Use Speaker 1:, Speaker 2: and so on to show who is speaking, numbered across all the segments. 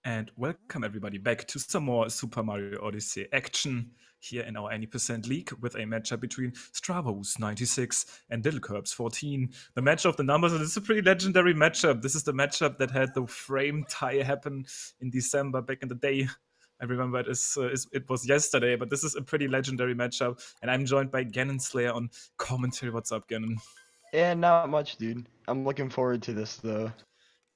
Speaker 1: And welcome everybody back to some more Super Mario Odyssey action here in our 80% league with a matchup between Stravos96 and LilKirbs14. The match of the numbers, and this is a pretty legendary matchup. This is the matchup that had the frame tie happen in December back in the day. I remember it was yesterday, but this is a pretty legendary matchup. And I'm joined by Gannon Slayer on commentary. What's up, Gannon?
Speaker 2: Yeah, not much, dude. I'm looking forward to this, though.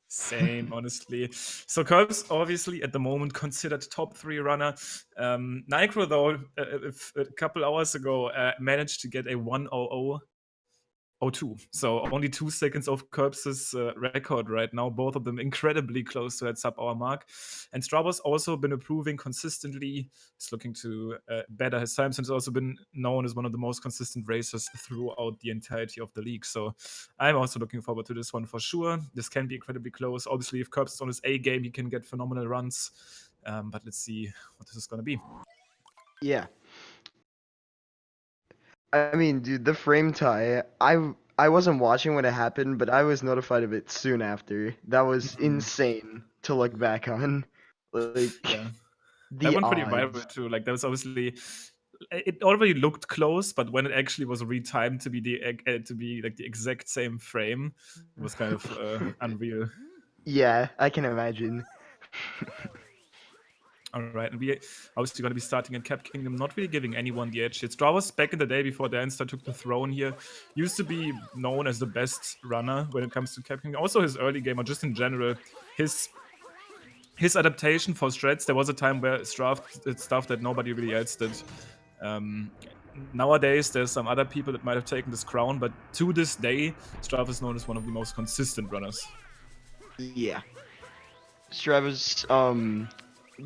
Speaker 1: Same, honestly. So Curbs, obviously, at the moment considered top 3 runner. Nitro, though, a couple hours ago, managed to get a 1:00:02. So only 2 seconds of Curbs' record right now. Both of them incredibly close to that sub-hour mark. And Stravos also been improving consistently. He's looking to better his times, and he's also been known as one of the most consistent racers throughout the entirety of the league. So I'm also looking forward to this one for sure. This can be incredibly close. Obviously, if Curbs is on his A game, he can get phenomenal runs. But let's see what this is going to be.
Speaker 2: Yeah. I mean, dude, the frame tie, I wasn't watching when it happened, but I was notified of it soon after. That was insane to look back on. Like,
Speaker 1: Yeah. That
Speaker 2: the
Speaker 1: one pretty
Speaker 2: odds.
Speaker 1: viral too. Like, that was obviously, it already looked close, but when it actually was retimed to be like the exact same frame, it was kind of unreal.
Speaker 2: Yeah, I can imagine.
Speaker 1: All right, and we obviously going to be starting in Cap Kingdom, not really giving anyone the edge. Stravos, back in the day before Danster took the throne here, used to be known as the best runner when it comes to Cap Kingdom. Also, his early game, or just in general, his adaptation for strats. There was a time where Strav did stuff that nobody really else did. Nowadays, there's some other people that might have taken this crown, but to this day, Strav is known as one of the most consistent runners.
Speaker 2: Yeah. Stravos,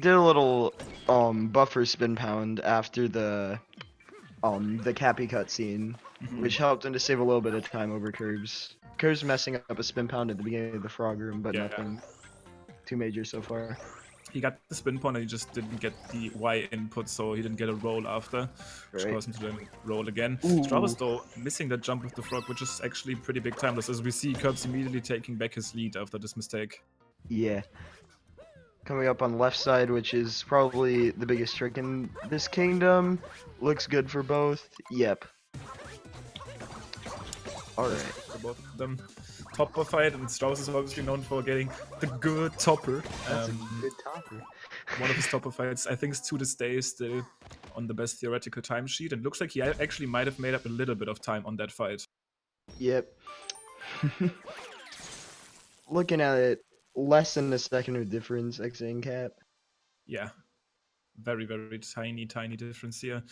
Speaker 2: did a little, buffer spin pound after the Cappy cutscene, which helped him to save a little bit of time over Curbs. Curbs messing up a spin pound at the beginning of the frog room, but
Speaker 1: Yeah.
Speaker 2: nothing too major so far.
Speaker 1: He got the spin point and he just didn't get the Y input, so he didn't get a roll after, which
Speaker 2: Right.
Speaker 1: caused him to then roll again.
Speaker 2: Ooh.
Speaker 1: Stravos, though, missing that jump with the frog, which is actually pretty big time. As we see Curbs immediately taking back his lead after this mistake.
Speaker 2: Yeah. Coming up on the left side, which is probably the biggest trick in this kingdom. Looks good for both. Yep. Alright.
Speaker 1: For both of them. Topper fight, and Strauss is obviously known for getting the good topper.
Speaker 2: That's a good topper.
Speaker 1: One of his topper fights, I think, is to this day still on the best theoretical timesheet, and looks like he actually might have made up a little bit of time on that fight.
Speaker 2: Yep. Looking at it, less than a second of difference exiting cap.
Speaker 1: Yeah. Very, very tiny difference here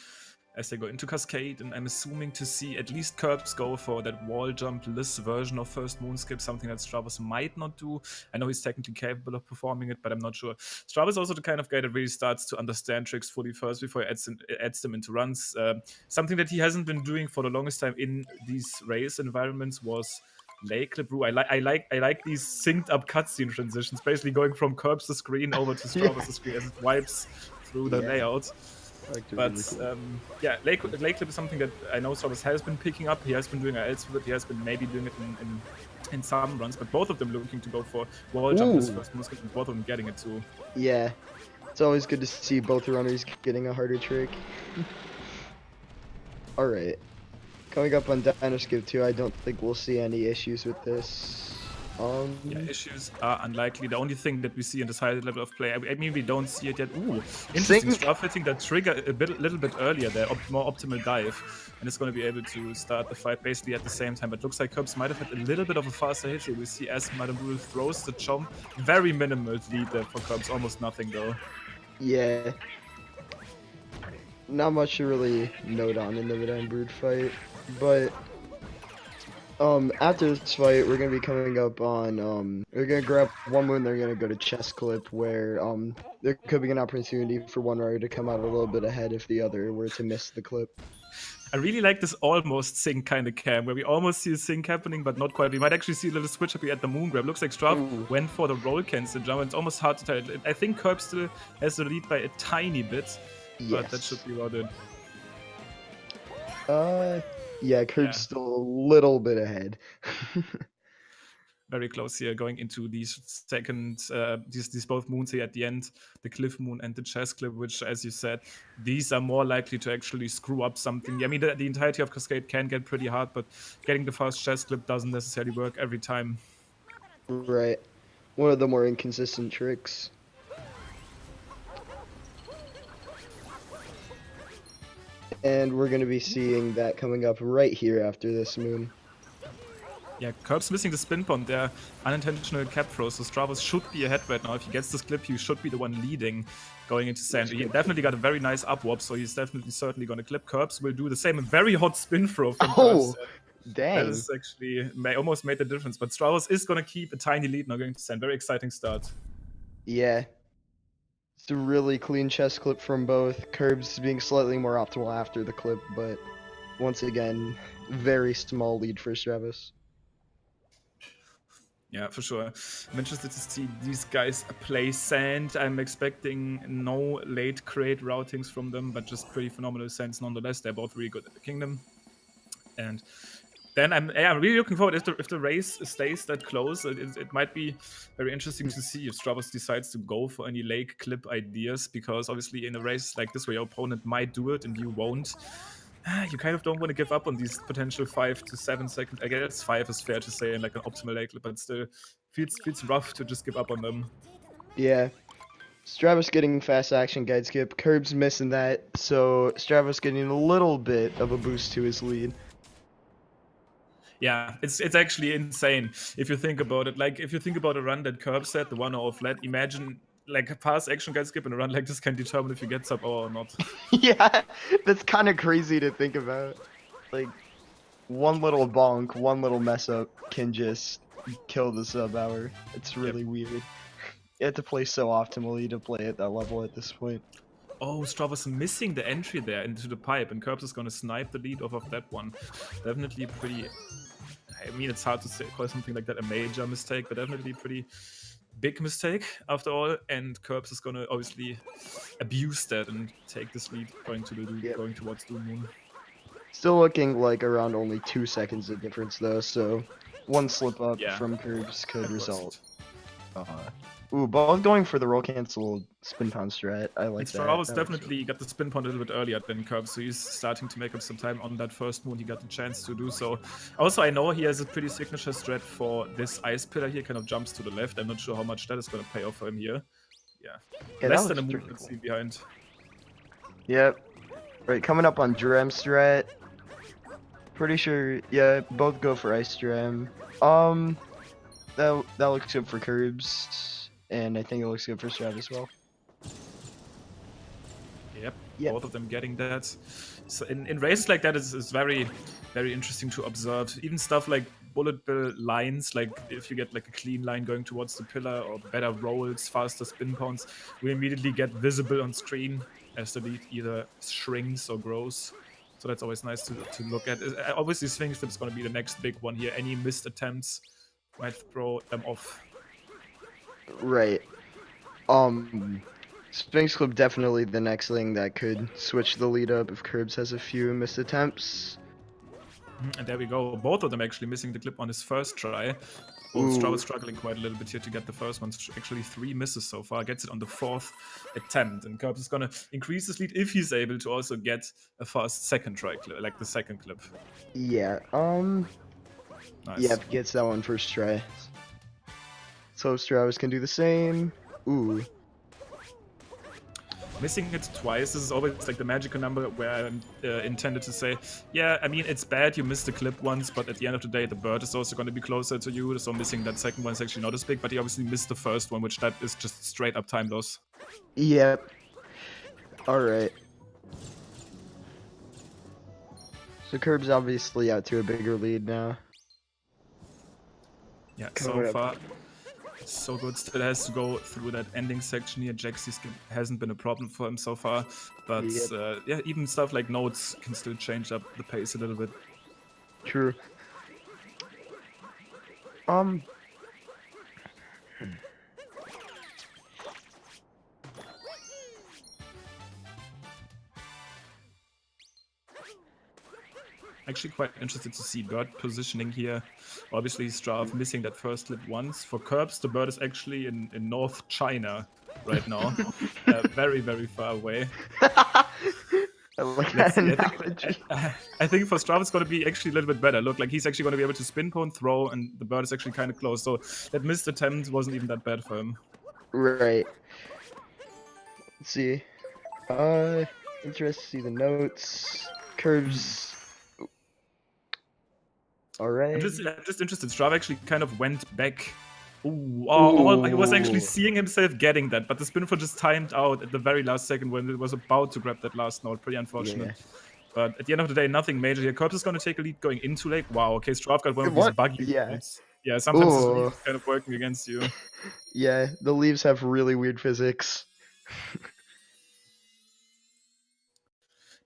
Speaker 1: as they go into Cascade, and I'm assuming to see at least Curbs go for that wall jump-less version of First Moonscape, something that Stravos might not do. I know he's technically capable of performing it, but I'm not sure. Stravos is also the kind of guy that really starts to understand tricks fully first before he adds them into runs. Something that he hasn't been doing for the longest time in these race environments was LilKirbs Brew. I like these synced up cutscene transitions, basically going from Curbs' screen over to Stravos' screen as it wipes through the layout. But yeah, LilKirbs is something that I know Stravos has been picking up. He has been doing ILs with it. He has been maybe doing it in some runs, but both of them looking to go for wall jump this first Moonscape, and both of them getting it too.
Speaker 2: Yeah, it's always good to see both runners getting a harder trick. Alright. Coming up on Dino Skip 2, I don't think we'll see any issues with this.
Speaker 1: Yeah, issues are unlikely. The only thing that we see in this higher level of play, I mean, we don't see it yet. Ooh, interesting. Strav hitting that trigger a little bit earlier there, more optimal dive, and it's going to be able to start the fight basically at the same time. But looks like Curbs might have had a little bit of a faster hit here. We see as Madame Brule throws the jump. Very minimal lead there for Curbs, almost nothing though.
Speaker 2: Yeah. Not much to really note on in the Madame Brood fight, but after this fight, we're gonna be coming up on we're gonna grab one moon. They're gonna go to chest clip, where there could be an opportunity for one rider to come out a little bit ahead if the other were to miss the clip.
Speaker 1: I really like this almost sync kind of cam, where we almost see a sync happening, but not quite. We might actually see a little switch up here at the moon grab. Looks like Strav went for the roll cancel jump. It's almost hard to tell. I think Curbs still has the lead by a tiny bit, but that should be about it.
Speaker 2: Yeah, Curb's still a little bit ahead.
Speaker 1: very close here, going into these these both moons here at the end, the Cliff Moon and the Chess Clip, which, as you said, these are more likely to actually screw up something. I mean, the entirety of Cascade can get pretty hard, but getting the fast Chess Clip doesn't necessarily work every time.
Speaker 2: Right. One of the more inconsistent tricks. And we're going to be seeing that coming up right here after this moon.
Speaker 1: Yeah, Curb's missing the spin pond there. Unintentional cap throw, so Stravos should be ahead right now. If he gets this clip, he should be the one leading going into sand. He definitely got a very nice up warp, so he's certainly going to clip. Curbs will do the same. A very hot spin throw from Curbs.
Speaker 2: Dang.
Speaker 1: That is actually almost made the difference. But Stravos is going to keep a tiny lead now going to sand. Very exciting start.
Speaker 2: Yeah. It's a really clean chess clip from both. Curbs being slightly more optimal after the clip, but once again, very small lead for Stravos.
Speaker 1: Yeah, for sure. I'm interested to see these guys play sand. I'm expecting no late crate routings from them, but just pretty phenomenal sands nonetheless. They're both really good at the Kingdom. And then I'm really looking forward if the race stays that close. It might be very interesting to see if Stravos decides to go for any lake clip ideas, because obviously in a race like this where your opponent might do it and you won't, you kind of don't want to give up on these potential 5 to 7 seconds. I guess 5 is fair to say in like an optimal lake clip, but still feels rough to just give up on them.
Speaker 2: Yeah. Stravos getting fast action guide skip, Curbs missing that, so Stravos getting a little bit of a boost to his lead.
Speaker 1: Yeah, it's actually insane if you think about it. Like, if you think about a run that Curbs had, the 1-0 flat, imagine like a fast action guide skip and a run like this can determine if you get sub or not.
Speaker 2: Yeah, that's kind of crazy to think about. Like, one little bonk, one little mess up can just kill the sub hour. It's really weird. You have to play so optimally to play at that level at this point.
Speaker 1: Oh, Stravos missing the entry there into the pipe, and Curbs is going to snipe the lead off of that one. Definitely pretty... I mean, it's hard to call something like that a major mistake, but definitely pretty big mistake after all. And Curbs is going to obviously abuse that and take this lead going towards Doom Moon.
Speaker 2: Still looking like around only 2 seconds of difference though, so one slip up from Curbs could result. Ooh, both going for the roll cancel spin pound strat. I like that.
Speaker 1: Stravos definitely got the spin pound a little bit earlier than Curbs, so he's starting to make up some time on that first moon. He got the chance to do so. Also, I know he has a pretty signature strat for this ice pillar here, kind of jumps to the left. I'm not sure how much that is going to pay off for him here. Yeah, less than a move let's see behind.
Speaker 2: Yep. Right, coming up on Dram strat. Pretty sure, yeah, both go for ice Dram. That looks good for Curbs. And I think it looks good for Strav as well.
Speaker 1: Yep, both of them getting that. So in races like that, it's very, very interesting to observe. Even stuff like bullet bill lines, like if you get like a clean line going towards the pillar, or better rolls, faster spin pounds, we immediately get visible on screen as the lead either shrinks or grows. So that's always nice to look at. Obviously, swing slip is going to be the next big one here. Any missed attempts might throw them off.
Speaker 2: Right. Sphinx Clip definitely the next thing that could switch the lead up if Curbs has a few missed attempts.
Speaker 1: And there we go. Both of them actually missing the clip on his first try. Stravos struggling quite a little bit here to get the first one. Actually 3 misses so far. Gets it on the 4th attempt. And Curbs is going to increase his lead if he's able to also get a fast second try clip, like the second clip.
Speaker 2: Yeah,
Speaker 1: Nice.
Speaker 2: Yep, gets that one first try. So Stravos can do the same. Ooh.
Speaker 1: Missing it twice, this is always like the magical number where I'm intended to say, yeah, I mean, it's bad you missed the clip once, but at the end of the day, the bird is also going to be closer to you, so missing that second one is actually not as big, but he obviously missed the first one, which that is just straight up time loss.
Speaker 2: Yep. Alright. So Curbs obviously out to a bigger lead now.
Speaker 1: Yeah, so far, so good. Still has to go through that ending section here. Jaxi skip hasn't been a problem for him so far, but yeah, even stuff like notes can still change up the pace a little bit.
Speaker 2: True.
Speaker 1: Actually quite interested to see bird positioning here. Obviously, Strav missing that first lip once. For Curbs, the bird is actually in North China right now. Very, very far away.
Speaker 2: I like
Speaker 1: Let's
Speaker 2: that
Speaker 1: see.
Speaker 2: analogy.
Speaker 1: I think for Strav, it's going to be actually a little bit better. Look, like he's actually going to be able to spin pone, throw, and the bird is actually kind of close. So that missed attempt wasn't even that bad for him.
Speaker 2: Right. Let's see. Interested to see the notes. Curves. Alright.
Speaker 1: I'm just interested. Strav actually kind of went back. Ooh, oh, he was actually seeing himself getting that, but the spin for just timed out at the very last second when it was about to grab that last note. Pretty unfortunate.
Speaker 2: Yeah.
Speaker 1: But at the end of the day, nothing major here. Curbs is going to take a lead going into lake. Wow, okay, Strav got one of these
Speaker 2: What?
Speaker 1: buggy
Speaker 2: Yeah.
Speaker 1: rolls. Yeah, sometimes this lead
Speaker 2: Ooh.
Speaker 1: is kind of working against you.
Speaker 2: Yeah, the leaves have really weird physics.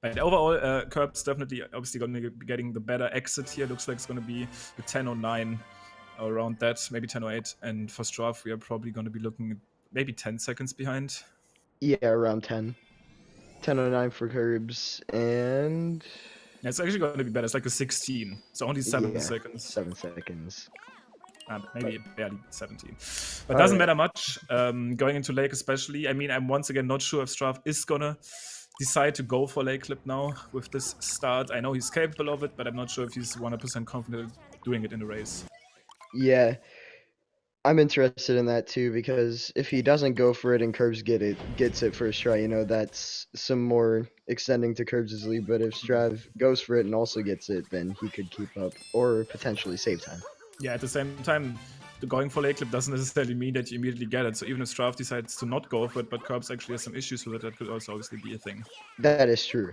Speaker 1: But overall, Curbs definitely obviously going to be getting the better exit here. Looks like it's going to be the 10:09 around that, maybe 10:08. And for Strav, we are probably going to be looking at maybe 10 seconds behind.
Speaker 2: Yeah, around 10. 10:09 for Curbs, and
Speaker 1: Yeah, it's actually going to be better. It's like a 16, so only 7
Speaker 2: yeah,
Speaker 1: seconds.
Speaker 2: 7 seconds.
Speaker 1: Maybe barely 17. But doesn't matter much. Going into lake especially. I mean, I'm once again not sure if Strav is going to decide to go for lake clip now with this start. I know he's capable of it, but I'm not sure if he's 100% confident doing it in a race.
Speaker 2: Yeah, I'm interested in that too, because if he doesn't go for it and Curbs gets it first try, you know, that's some more extending to Curbs' lead. But if Strav goes for it and also gets it, then he could keep up or potentially save time.
Speaker 1: Yeah, at the same time, going for lake clip doesn't necessarily mean that you immediately get it. So even if Strav decides to not go for it, but Curbs actually has some issues with it, that could also obviously be a thing.
Speaker 2: That is true.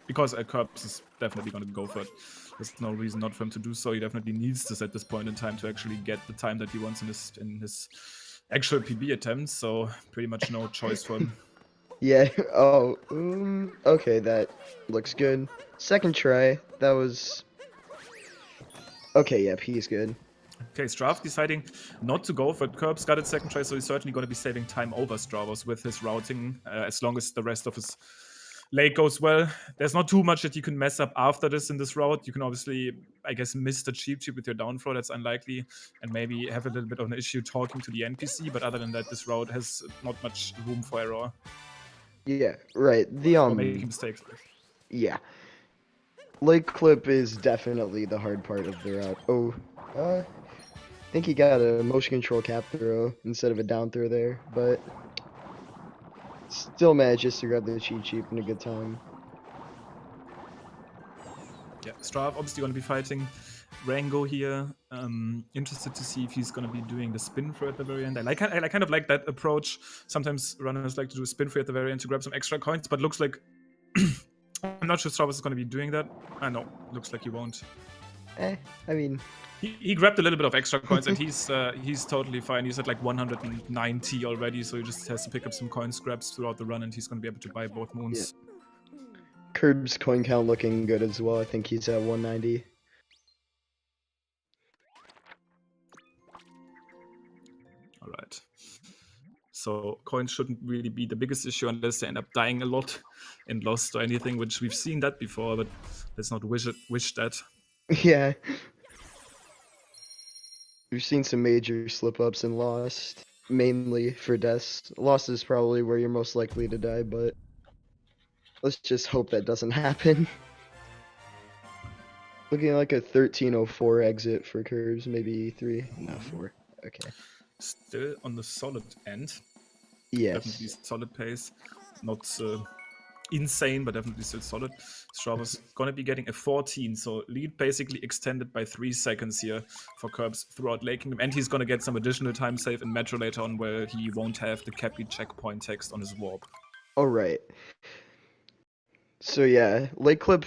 Speaker 1: Because Curbs is definitely going to go for it. There's no reason not for him to do so. He definitely needs this at this point in time to actually get the time that he wants in his actual PB attempts. So pretty much no choice for him.
Speaker 2: Yeah. Oh. Okay, that looks good. Second try. That was. Okay. Yep. He's good.
Speaker 1: Okay, Strav deciding not to go for it. Curbs got it second try, so he's certainly going to be saving time over Stravos with his routing, as long as the rest of his lake goes well. There's not too much that you can mess up after this in this route. You can obviously, I guess, miss the cheap with your down throw. That's unlikely. And maybe have a little bit of an issue talking to the NPC. But other than that, this route has not much room for error.
Speaker 2: Yeah, right.
Speaker 1: Or making mistakes.
Speaker 2: Yeah. Lake clip is definitely the hard part of the route. Oh, I think he got a motion control cap throw instead of a down throw there, but still manages to grab the cheat sheet in a good time.
Speaker 1: Yeah, Strav obviously going to be fighting Rango here. Interested to see if he's going to be doing the spin throw at the very end. I kind of like that approach. Sometimes runners like to do a spin throw at the very end to grab some extra coins, but looks like I'm not sure Stravos is going to be doing that. I know, looks like he won't.
Speaker 2: I mean,
Speaker 1: he grabbed a little bit of extra coins and he's totally fine. He's at like 190 already, so he just has to pick up some coin scraps throughout the run, and he's going to be able to buy both moons.
Speaker 2: Yeah. Curbs coin count looking good as well. I think he's at 190.
Speaker 1: All right. So coins shouldn't really be the biggest issue unless they end up dying a lot and lost or anything, which we've seen that before, but let's not wish that.
Speaker 2: Yeah. We've seen some major slip-ups and lost, mainly for deaths. Lost is probably where you're most likely to die, but let's just hope that doesn't happen. Looking like a 13:04 exit for Curves, maybe 3, not 4. Okay.
Speaker 1: Still on the solid end.
Speaker 2: Yes.
Speaker 1: Definitely solid pace. Not insane, but definitely still solid. Stravos gonna be getting a 14, so lead basically extended by 3 seconds here for Curbs throughout Lake Kingdom, and he's gonna get some additional time save in Metro later on where he won't have the Cappy checkpoint text on his warp.
Speaker 2: Alright. So yeah, Lake Clip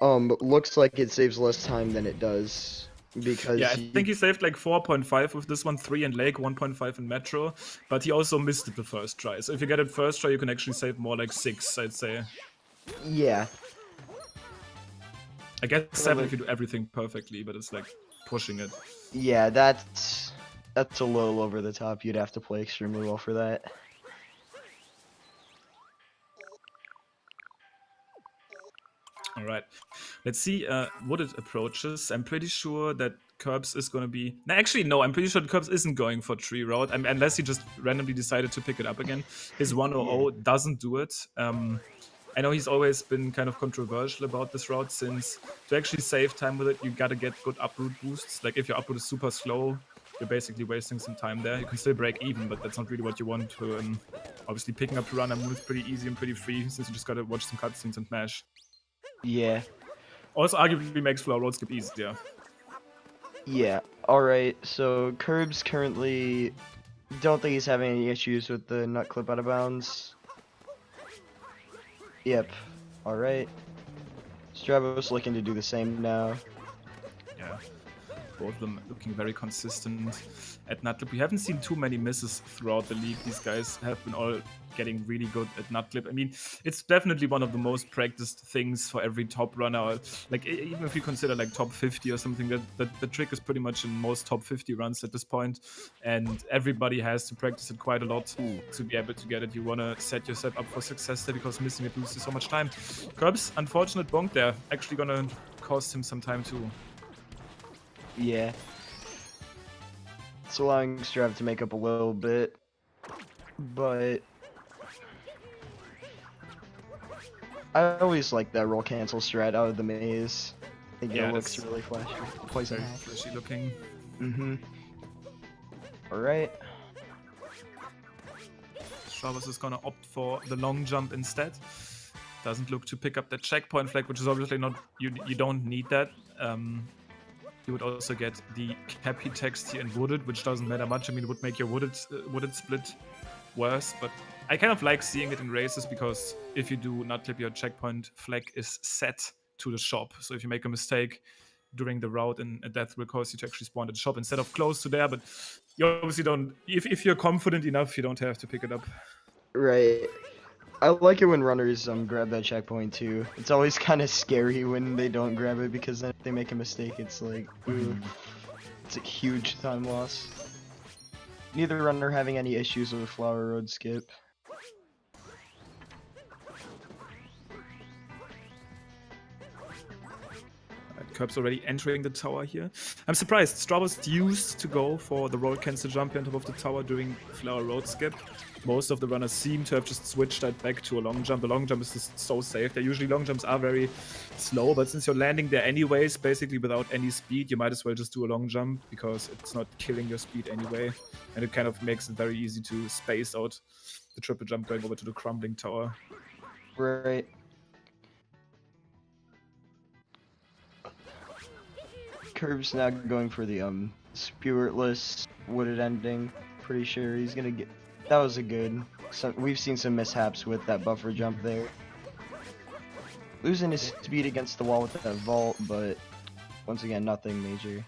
Speaker 2: looks like it saves less time than it does. Because
Speaker 1: yeah, I think he saved like 4.5 with this one, 3 in Lake, 1.5 in Metro, but he also missed it the first try. So if you get it first try, you can actually save more like 6, I'd say.
Speaker 2: Yeah.
Speaker 1: I guess 7 if you do everything perfectly, but it's like pushing it.
Speaker 2: Yeah, that's a little over the top. You'd have to play extremely well for that.
Speaker 1: All right, let's see wooded approaches. I'm pretty sure that Curbs is going to be... No, actually, no, I'm pretty sure Curbs isn't going for tree route, unless he just randomly decided to pick it up again. His 100 doesn't do it. I know he's always been kind of controversial about this route, since to actually save time with it, you gotta get good uproot boosts. Like, if your uproot is super slow, you're basically wasting some time there. You can still break even, but that's not really what you want to... obviously, picking up Piranha Moon is pretty easy and pretty free, since you just gotta watch some cutscenes and mash.
Speaker 2: Yeah.
Speaker 1: Also, arguably makes Flower Road skip easier.
Speaker 2: Yeah. Alright, so Curbs currently don't think he's having any issues with the nut clip out of bounds. Yep. Alright. Stravos looking to do the same now.
Speaker 1: Yeah. Both of them looking very consistent at nut clip. We haven't seen too many misses throughout the league. These guys have been all getting really good at nut clip. I mean, it's definitely one of the most practiced things for every top runner. Like, even if you consider like top 50 or something, that the trick is pretty much in most top 50 runs at this point, and everybody has to practice it quite a lot to be able to get it. You want to set yourself up for success there, because missing it loses so much time. Curbs, unfortunate bonk there, actually gonna cost him some time too.
Speaker 2: Yeah. It's allowing Strav to make up a little bit, but I always like that roll cancel strat out of the maze. I think it looks really flashy. Poison
Speaker 1: very flashy looking.
Speaker 2: Alright.
Speaker 1: Stravos is gonna opt for the long jump instead. Doesn't look to pick up that checkpoint flag, which is obviously not... You don't need that. You would also get the Cappy text here in Wooded, which doesn't matter much. I mean, it would make your Wooded split worse, but I kind of like seeing it in races, because if you do not clip, your checkpoint flag is set to the shop. So if you make a mistake during the route, and a death will cause you to actually spawn at the shop instead of close to there, but you obviously don't... If you're confident enough, you don't have to pick it up.
Speaker 2: Right. I like it when runners grab that checkpoint too. It's always kind of scary when they don't grab it, because then if they make a mistake, it's like, ooh, it's a huge time loss. Neither runner having any issues with a Flower Road skip.
Speaker 1: Curbs already entering the tower here. I'm surprised. Stravos used to go for the roll cancel jump on top of the tower during Flower Road skip. Most of the runners seem to have just switched that back to a long jump. A long jump is just so safe. Usually long jumps are very slow, but since you're landing there anyways, basically without any speed, you might as well just do a long jump, because it's not killing your speed anyway. And it kind of makes it very easy to space out the triple jump going over to the crumbling tower.
Speaker 2: Right. Curbs now going for the spiritless wooded ending. Pretty sure he's gonna get... That was a good... So we've seen some mishaps with that buffer jump there. Losing his speed against the wall with that vault, but once again, nothing major.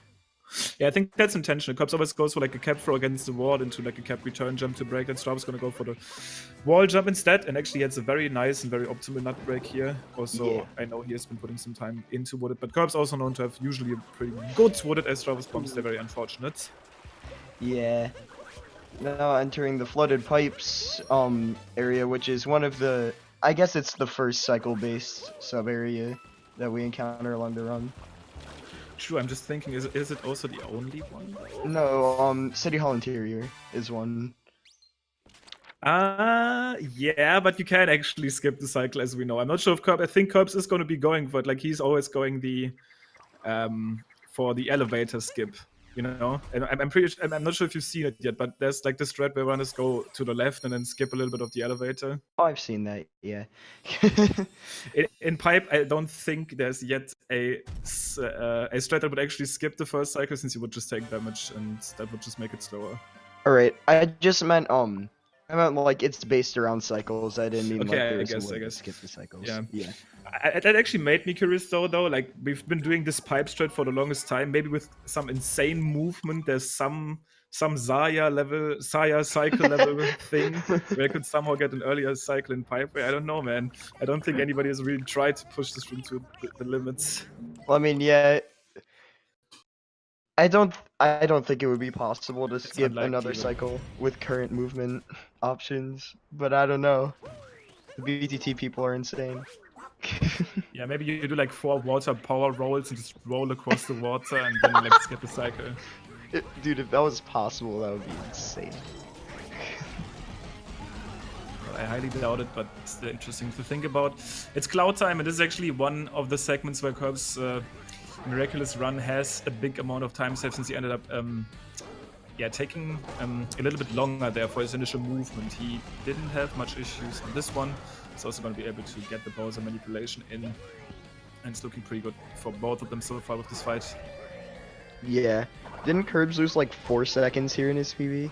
Speaker 1: Yeah, I think that's intentional. Curbs always goes for like a cap throw against the wall into like a cap return jump to break. And Stravos gonna go for the wall jump instead, and actually has a very nice and very optimal nut break here. Also, I know he has been putting some time into Wooded, but Curbs also known to have usually a pretty good Wooded, as Stravos bombs. They're very unfortunate.
Speaker 2: Yeah. Now entering the flooded pipes area, which is one of the... I guess it's the first cycle-based sub-area that we encounter along the run.
Speaker 1: True, I'm just thinking, is it also the only one?
Speaker 2: No, City Hall Interior is one.
Speaker 1: Yeah, but you can actually skip the cycle, as we know. I'm not sure if Curbs... I think Curbs is going to be going for it. Like, he's always going the... for the elevator skip. You know, and I'm not sure if you've seen it yet, but there's like this thread where runners go to the left and then skip a little bit of the elevator.
Speaker 2: Oh, I've seen that, yeah.
Speaker 1: in Pipe, I don't think there's yet a strat that would actually skip the first cycle, since you would just take damage, and that would just make it slower.
Speaker 2: Alright, I just meant, I meant like it's based around cycles. I didn't mean like there's a way to skip the cycles. Yeah.
Speaker 1: That actually made me curious though. Like, we've been doing this pipe strat for the longest time. Maybe with some insane movement, there's some Saya cycle level thing where I could somehow get an earlier cycle in pipe. I don't know, man. I don't think anybody has really tried to push this into the limits.
Speaker 2: Well, I mean, yeah. I don't think it would be possible to skip another cycle with current movement options, but I don't know. The BTT people are insane.
Speaker 1: Yeah, maybe you do like 4 water power rolls and just roll across the water and then like skip the cycle.
Speaker 2: Dude, if that was possible, that would be insane.
Speaker 1: I highly doubt it, but it's still interesting to think about. It's cloud time, and this is actually one of the segments where Curb's miraculous run has a big amount of time save, since he ended up taking a little bit longer there for his initial movement. He didn't have much issues on this one. He's also going to be able to get the Bowser manipulation in, and it's looking pretty good for both of them so far with this fight.
Speaker 2: Yeah. Didn't Curbs lose like 4 seconds here in his PB?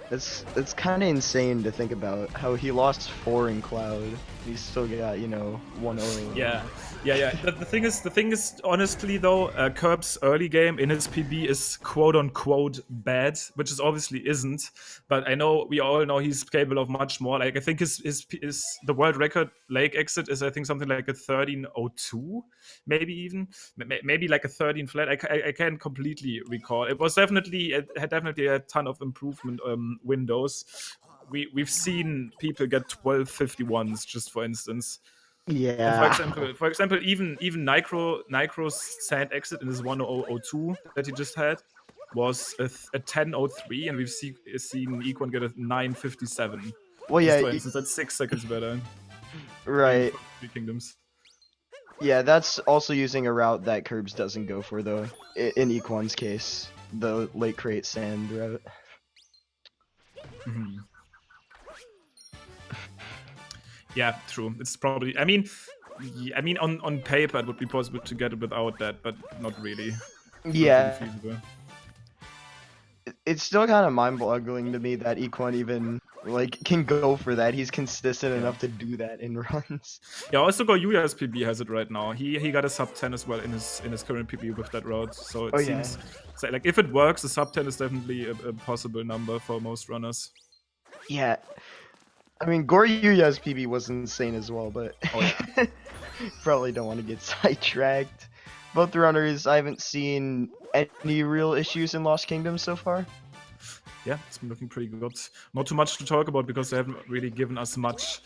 Speaker 2: That's kind of insane to think about, how he lost 4 in Cloud. He's still got, you know, 1-0.
Speaker 1: Yeah. The thing is, honestly though, Curb's early game in his PB is quote unquote bad, which is obviously isn't. But I know we all know he's capable of much more. Like I think his the world record lake exit is I think something like a 13:02, maybe even maybe like a 13 flat. I can't completely recall. It had definitely a ton of improvement windows. We've seen people get 1251s, just for instance.
Speaker 2: Yeah.
Speaker 1: And for example, even Nycro's sand exit in this 1002 that he just had was a 1003, and we've seen Equan get a 957.
Speaker 2: Well,
Speaker 1: Just
Speaker 2: yeah,
Speaker 1: for instance, that's 6 seconds better.
Speaker 2: right.
Speaker 1: Three Kingdoms.
Speaker 2: Yeah, that's also using a route that Curbs doesn't go for, though, in Equan's case. The late crate sand route.
Speaker 1: Mm-hmm. Yeah, true. It's probably. I mean, on paper it would be possible to get it without that, but not really.
Speaker 2: Yeah.
Speaker 1: Not really feasible.
Speaker 2: It's still kind of mind-boggling to me that Equan even like can go for that. He's consistent enough to do that in runs.
Speaker 1: Yeah, also Goyuya's PB has it right now. He got a sub 10 as well in his current PB with that route. So it seems like if it works, a sub 10 is definitely a possible number for most runners.
Speaker 2: Yeah. I mean, Goryuya's PB was insane as well, but probably don't want to get sidetracked. Both the runners, I haven't seen any real issues in Lost Kingdom so far.
Speaker 1: Yeah, it's been looking pretty good. Not too much to talk about because they haven't really given us much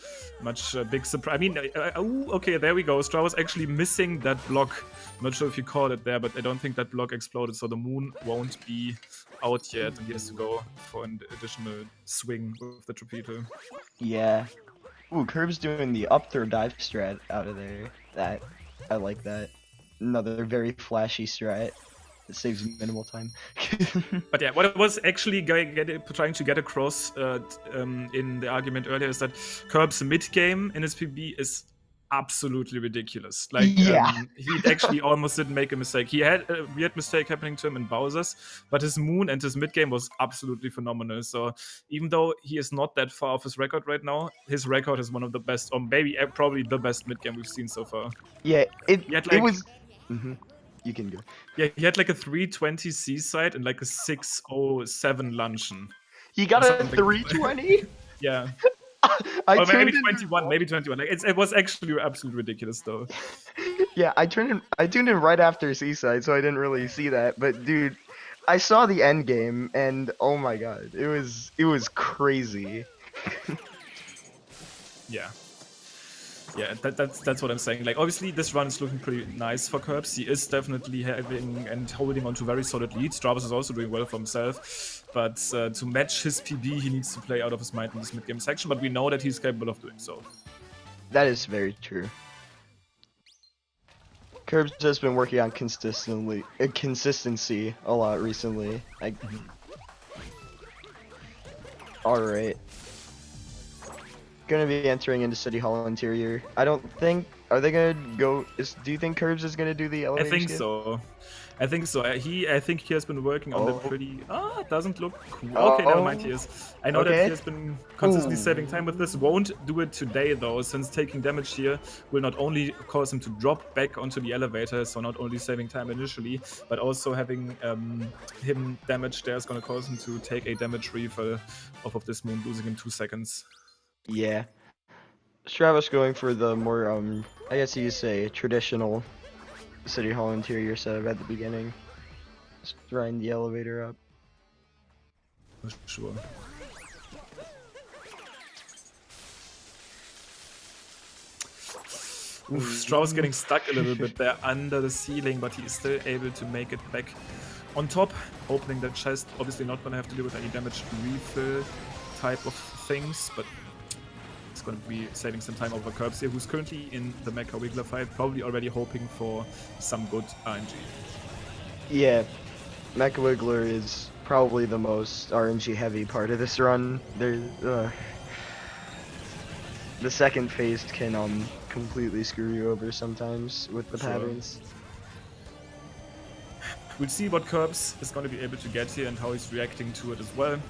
Speaker 1: big surprise. I mean, okay, there we go. Stravos actually missing that block. I'm not sure if you caught it there, but I don't think that block exploded, so the moon won't be out yet, and he has to go for an additional swing with the Tropido.
Speaker 2: Yeah. Ooh, Curb's doing the up throw dive strat out of there. I like that. Another very flashy strat. It saves minimal time.
Speaker 1: But yeah, what I was actually trying to get across in the argument earlier is that Curb's mid game in his PB is absolutely ridiculous. Like, he actually almost didn't make a mistake. He had a weird mistake happening to him in Bowser's, but his moon and his mid game was absolutely phenomenal. So even though he is not that far off his record right now, his record is one of the best, or maybe probably the best mid game we've seen so far.
Speaker 2: Yeah, it was. You can go.
Speaker 1: Yeah, he had like a 320 seaside and like a 607 luncheon.
Speaker 2: He got a 320?
Speaker 1: Yeah. Or maybe 21, maybe 21. Like, it was actually absolutely ridiculous, though.
Speaker 2: Yeah, I tuned in right after Seaside, so I didn't really see that. But dude, I saw the end game, and oh my god, it was crazy.
Speaker 1: Yeah. Yeah, that's what I'm saying. Like, obviously, this run is looking pretty nice for Curbs. He is definitely having and holding on to very solid leads. Stravos is also doing well for himself. But to match his PB, he needs to play out of his mind in this mid-game section. But we know that he's capable of doing so.
Speaker 2: That is very true. Curbs has been working on consistency a lot recently. Alright. Gonna be entering into City Hall interior. I don't think. Are they gonna go? Do you think Curbs is gonna do the elevator?
Speaker 1: I think so. I think so. I think he has been working on that pretty. It doesn't look cool. Okay, never mind. He is. I know that he has been consistently saving time with this. Won't do it today though, since taking damage here will not only cause him to drop back onto the elevator, so not only saving time initially, but also having him damaged there is gonna cause him to take a damage refill off of this moon, losing in 2 seconds.
Speaker 2: Yeah. Stravos going for the more, I guess you say, traditional City Hall interior setup at the beginning. Just riding the elevator up.
Speaker 1: For sure. Oof, Strauss getting stuck a little bit there under the ceiling, but he is still able to make it back on top, opening that chest. Obviously not gonna have to deal with any damage refill type of things, but it's gonna be saving some time over Curbs here, who's currently in the Mecha Wiggler fight, probably already hoping for some good RNG.
Speaker 2: Yeah, Mecha Wiggler is probably the most RNG heavy part of this run. The second phase can completely screw you over sometimes with the patterns.
Speaker 1: We'll see what Curbs is going to be able to get here and how he's reacting to it as well.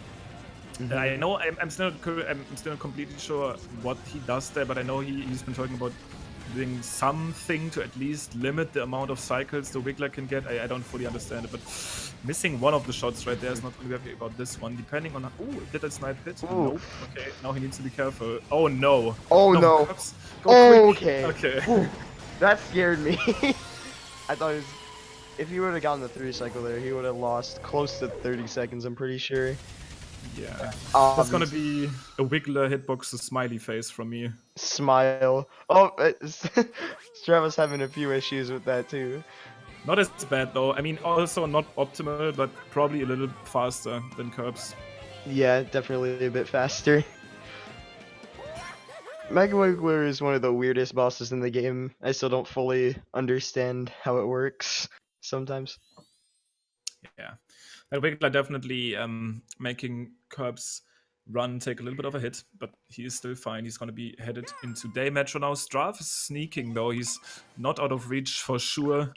Speaker 1: I know I'm still not completely sure what he does there, but I know he's been talking about doing something to at least limit the amount of cycles the Wiggler can get. I don't fully understand it, but missing one of the shots right there is not going to be happy about this one. Depending on did that snipe hit? Nope. Okay, now he needs to be careful. Oh no.
Speaker 2: Oh no.
Speaker 1: Curbs, go quick.
Speaker 2: Okay.
Speaker 1: Okay.
Speaker 2: That scared me. I thought if he would have gotten the 3 cycle there, he would have lost close to 30 seconds, I'm pretty sure.
Speaker 1: Yeah. That's gonna be a Wiggler hitbox, a smiley face from me.
Speaker 2: Smile. Oh, Stravos having a few issues with that too.
Speaker 1: Not as bad though. I mean, also not optimal, but probably a little faster than Curbs.
Speaker 2: Yeah, definitely a bit faster. Mega Wiggler is one of the weirdest bosses in the game. I still don't fully understand how it works sometimes.
Speaker 1: Yeah. That Wiggler definitely making Curbs run take a little bit of a hit, but he is still fine. He's going to be headed into day Metro now. Strav is sneaking though. He's not out of reach for sure.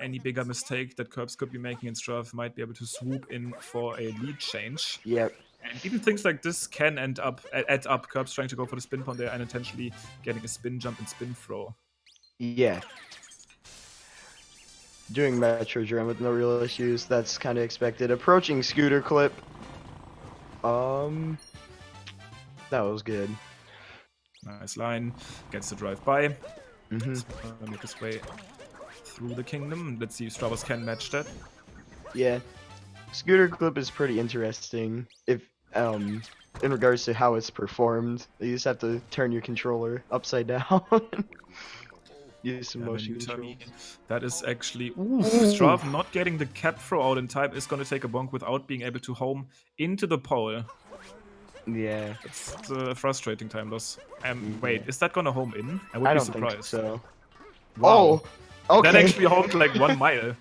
Speaker 1: Any bigger mistake that Curbs could be making, and Strav might be able to swoop in for a lead change.
Speaker 2: Yep.
Speaker 1: And even things like this can add up. Curbs trying to go for the spin pon there and intentionally getting a spin jump and spin throw.
Speaker 2: Yeah. Doing Metro Drum with no real issues. That's kind of expected. Approaching scooter clip. That was good.
Speaker 1: Nice line. Gets the drive by.
Speaker 2: Mm-hmm.
Speaker 1: Make his way through the kingdom. Let's see if Stravos can match that.
Speaker 2: Yeah. Scooter clip is pretty interesting if in regards to how it's performed. You just have to turn your controller upside down. Use some motion control.
Speaker 1: That is actually Strav not getting the cap throw out in time is gonna take a bonk without being able to home into the pole.
Speaker 2: Yeah.
Speaker 1: It's a frustrating time loss. Wait, is that gonna home in? I would
Speaker 2: I
Speaker 1: be
Speaker 2: don't
Speaker 1: surprised.
Speaker 2: think so.
Speaker 1: Wow.
Speaker 2: Oh, okay.
Speaker 1: That actually homed like 1 mile.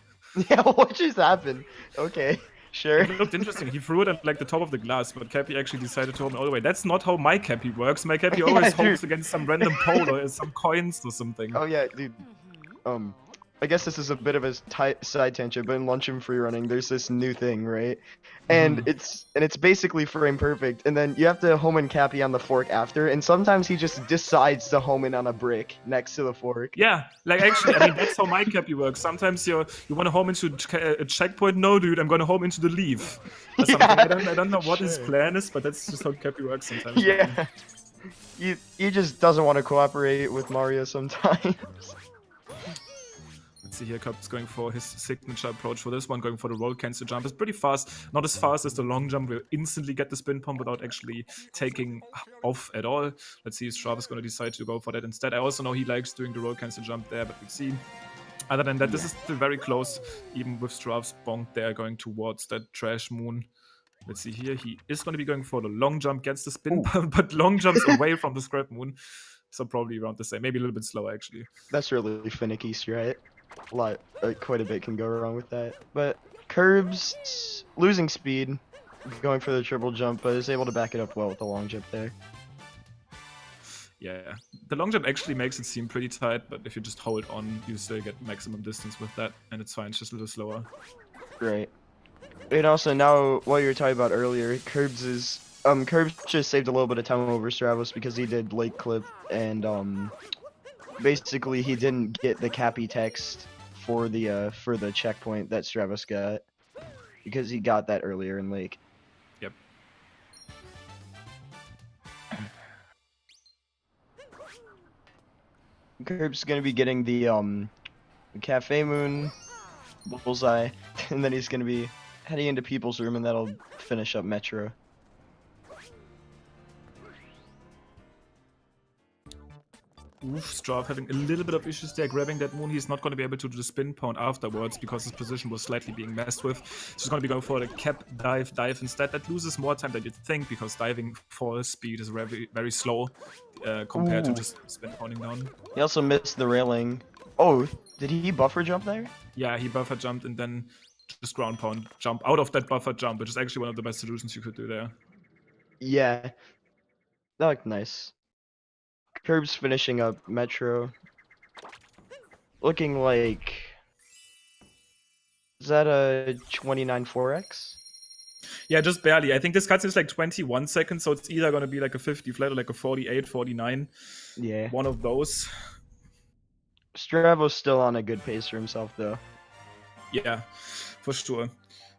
Speaker 2: Yeah, what just happened? Okay, sure.
Speaker 1: It looked interesting. He threw it at like the top of the glass, but Cappy actually decided to home all the way. That's not how my Cappy works. My Cappy always homes against some random pole or some coins or something.
Speaker 2: Oh yeah, dude. I guess this is a bit of a side tangent, but in Luncheon free running, there's this new thing, right? And it's basically frame perfect, and then you have to home in Cappy on the fork after, and sometimes he just decides to home in on a brick next to the fork.
Speaker 1: Yeah, like actually, I mean that's how my Cappy works. Sometimes you want to home into a checkpoint. No, dude, I'm gonna home into the leaf. Or something. I don't know what his plan is, but that's just how Cappy works sometimes.
Speaker 2: Yeah. He just doesn't want to cooperate with Mario sometimes.
Speaker 1: Let's see here, Curbs going for his signature approach for this one, going for the roll cancel jump. It's pretty fast, not as fast as the long jump. We'll instantly get the spin pump without actually taking off at all. Let's see if Strav is going to decide to go for that instead. I also know he likes doing the roll cancel jump there, but we'll see. Other than that, this is still very close, even with Strav's bonk there going towards that trash moon. Let's see here, he is going to be going for the long jump, gets the spin pump, but long jumps away from the scrap moon. So probably around the same, maybe a little bit slower actually.
Speaker 2: That's really finicky, right? Quite a bit can go wrong with that. But Curbs losing speed, going for the triple jump, but is able to back it up well with the long jump there.
Speaker 1: Yeah, the long jump actually makes it seem pretty tight, but if you just hold on, you still get maximum distance with that, and it's fine, it's just a little slower.
Speaker 2: Right. And also now, what you were talking about earlier, Curbs just saved a little bit of time over Stravos because he did late clip, and basically he didn't get the Cappy text for the checkpoint that Stravos got because he got that earlier in Lake.
Speaker 1: Yep.
Speaker 2: Curbs gonna be getting the Cafe Moon bullseye, and then he's gonna be heading into People's Room, and that'll finish up Metro.
Speaker 1: Oof, Strav having a little bit of issues there, grabbing that moon. He's not going to be able to do the spin pound afterwards because his position was slightly being messed with. So he's going to be going for the cap dive instead. That loses more time than you'd think because diving fall speed is very, very slow compared to just spin pounding down.
Speaker 2: He also missed the railing. Oh, did he buffer jump there?
Speaker 1: Yeah, he buffer jumped and then just ground pound jump out of that buffer jump, which is actually one of the best solutions you could do there.
Speaker 2: Yeah. That looked nice. Kirbs finishing up Metro. Looking like... Is that a 29 4x?
Speaker 1: Yeah, just barely. I think this cutscene is like 21 seconds, so it's either going to be like a 50 flat or like a 48, 49.
Speaker 2: Yeah.
Speaker 1: One of those.
Speaker 2: Stravos still on a good pace for himself, though.
Speaker 1: Yeah, for sure.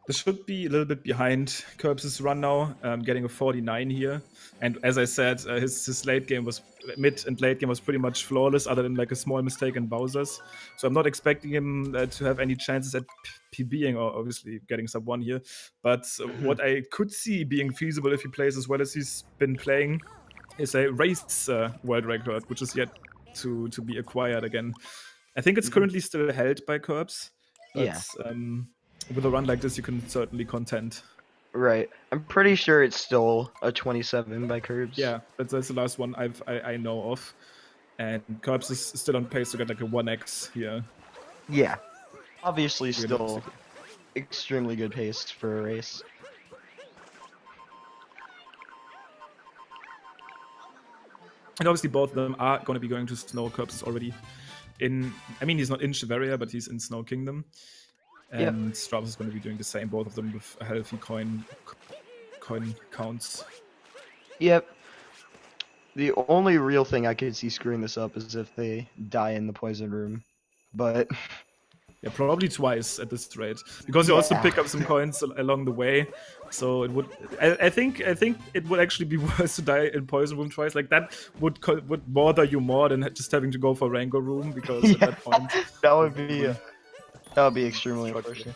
Speaker 1: This should be a little bit behind Kirbs' run now, getting a 49 here. And as I said, his late game was, mid and late game was pretty much flawless, other than like a small mistake in Bowser's. So I'm not expecting him to have any chances at PBing or obviously getting sub 1 here. But what I could see being feasible if he plays as well as he's been playing is a race world record, which is yet to be acquired again. I think it's currently still held by Kirbs. But,
Speaker 2: Yeah.
Speaker 1: With a run like this, you can certainly contend.
Speaker 2: Right. I'm pretty sure it's still a 27 by Kirbs.
Speaker 1: Yeah, that's the last one I know of. And Kirbs is still on pace to get like a 1x here.
Speaker 2: Yeah. Obviously still extremely good pace for a race.
Speaker 1: And obviously both of them are going to be going to Snow. Kirbs is already in... I mean, he's not in Shiveria, but he's in Snow Kingdom. And Stravos is going to be doing the same, both of them with healthy coin counts.
Speaker 2: Yep. The only real thing I could see screwing this up is if they die in the poison room. But...
Speaker 1: Yeah, probably twice at this rate. Because you also pick up some coins along the way. So it would... I think it would actually be worse to die in poison room twice. Like, that would bother you more than just having to go for Rango room, because at that point...
Speaker 2: That would be extremely unfortunate.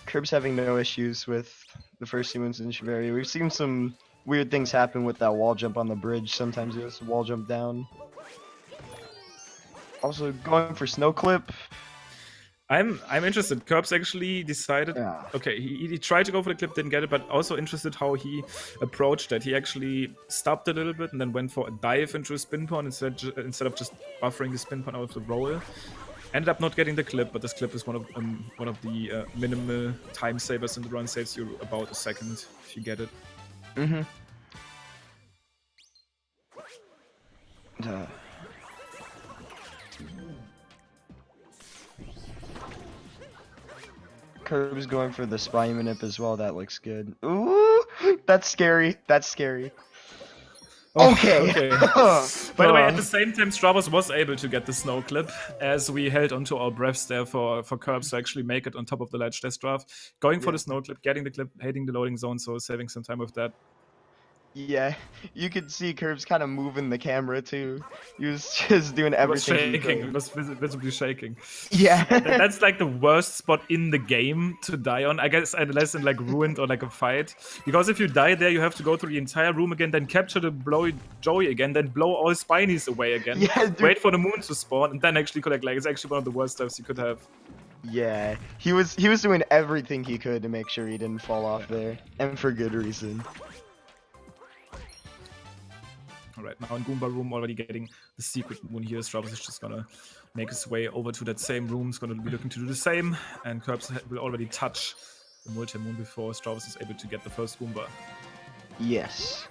Speaker 2: Kirbs having no issues with the first two moons in Shiveria. We've seen some weird things happen with that wall jump on the bridge. Sometimes he has to wall jump down. Also going for snow clip.
Speaker 1: I'm interested. Kirbs actually decided...
Speaker 2: Yeah.
Speaker 1: Okay, he tried to go for the clip, didn't get it, but also interested how he approached that. He actually stopped a little bit and then went for a dive into a spin pon instead of just buffering the spin pon out of the roll. Ended up not getting the clip, but this clip is one of the minimal time savers in the run. Saves you about a second if you get it.
Speaker 2: Kirbs going for the spy manip as well. That looks good. Ooh, that's scary. That's scary. Okay.
Speaker 1: By the way, at the same time, Stravos was able to get the snow clip, as we held onto our breaths there for Kirbs to actually make it on top of the ledge test draft. Going for the snow clip, getting the clip, hating the loading zone, so saving some time with that.
Speaker 2: Yeah, you could see Kirbs kind of moving the camera too. He was just doing everything.
Speaker 1: It was visibly shaking.
Speaker 2: Yeah.
Speaker 1: That's like the worst spot in the game to die on, I guess, unless in like Ruined or like a fight. Because if you die there, you have to go through the entire room again, then capture the blowy Joey again, then blow all spinies away again.
Speaker 2: Yeah, dude.
Speaker 1: Wait for the moon to spawn, and then actually collect. Like, it's actually one of the worst stuffs you could have.
Speaker 2: Yeah, he was doing everything he could to make sure he didn't fall off there, and for good reason.
Speaker 1: Alright, now in Goomba room, already getting the secret moon here. Stravos is just gonna make his way over to that same room. He's gonna be looking to do the same, and Kirbs will already touch the multi-moon before Stravos is able to get the first Goomba.
Speaker 2: Yes.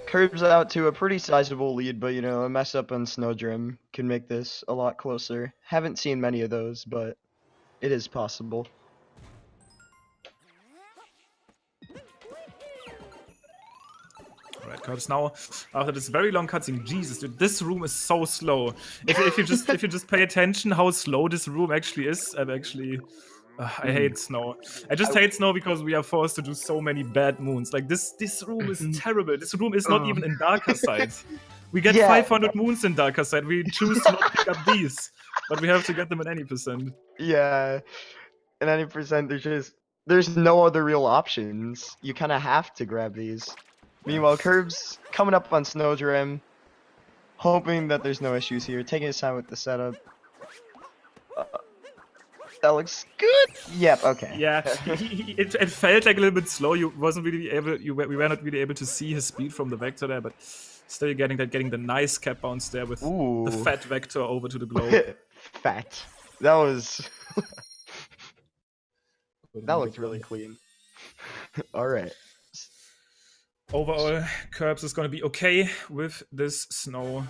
Speaker 2: Kirbs out to a pretty sizable lead, but you know, a mess up on Snowdrim can make this a lot closer. Haven't seen many of those, but it is possible.
Speaker 1: Alright, Kirbs now, after this very long cutscene, Jesus, dude, this room is so slow. If you just pay attention how slow this room actually is, I hate Snow. I just hate Snow because we are forced to do so many bad moons. Like, this room is terrible. This room is not even in Darker Side. We get 500 moons in Darker Side. We choose to not pick up these, but we have to get them at any percent.
Speaker 2: Yeah, in any percent, there's no other real options. You kind of have to grab these. Meanwhile, Kirbs coming up on Snowdrim. hoping that there's no issues here. Taking his time with the setup. That looks good. Yep. Okay.
Speaker 1: Yeah, it felt like a little bit slow. You wasn't really able. We were not really able to see his speed from the vector there, but still getting the nice cap bounce there with
Speaker 2: Ooh.
Speaker 1: the fat vector over to the globe.
Speaker 2: Fat. That was. That looked really clean. All right.
Speaker 1: Overall, Curbs is gonna be okay with this snow.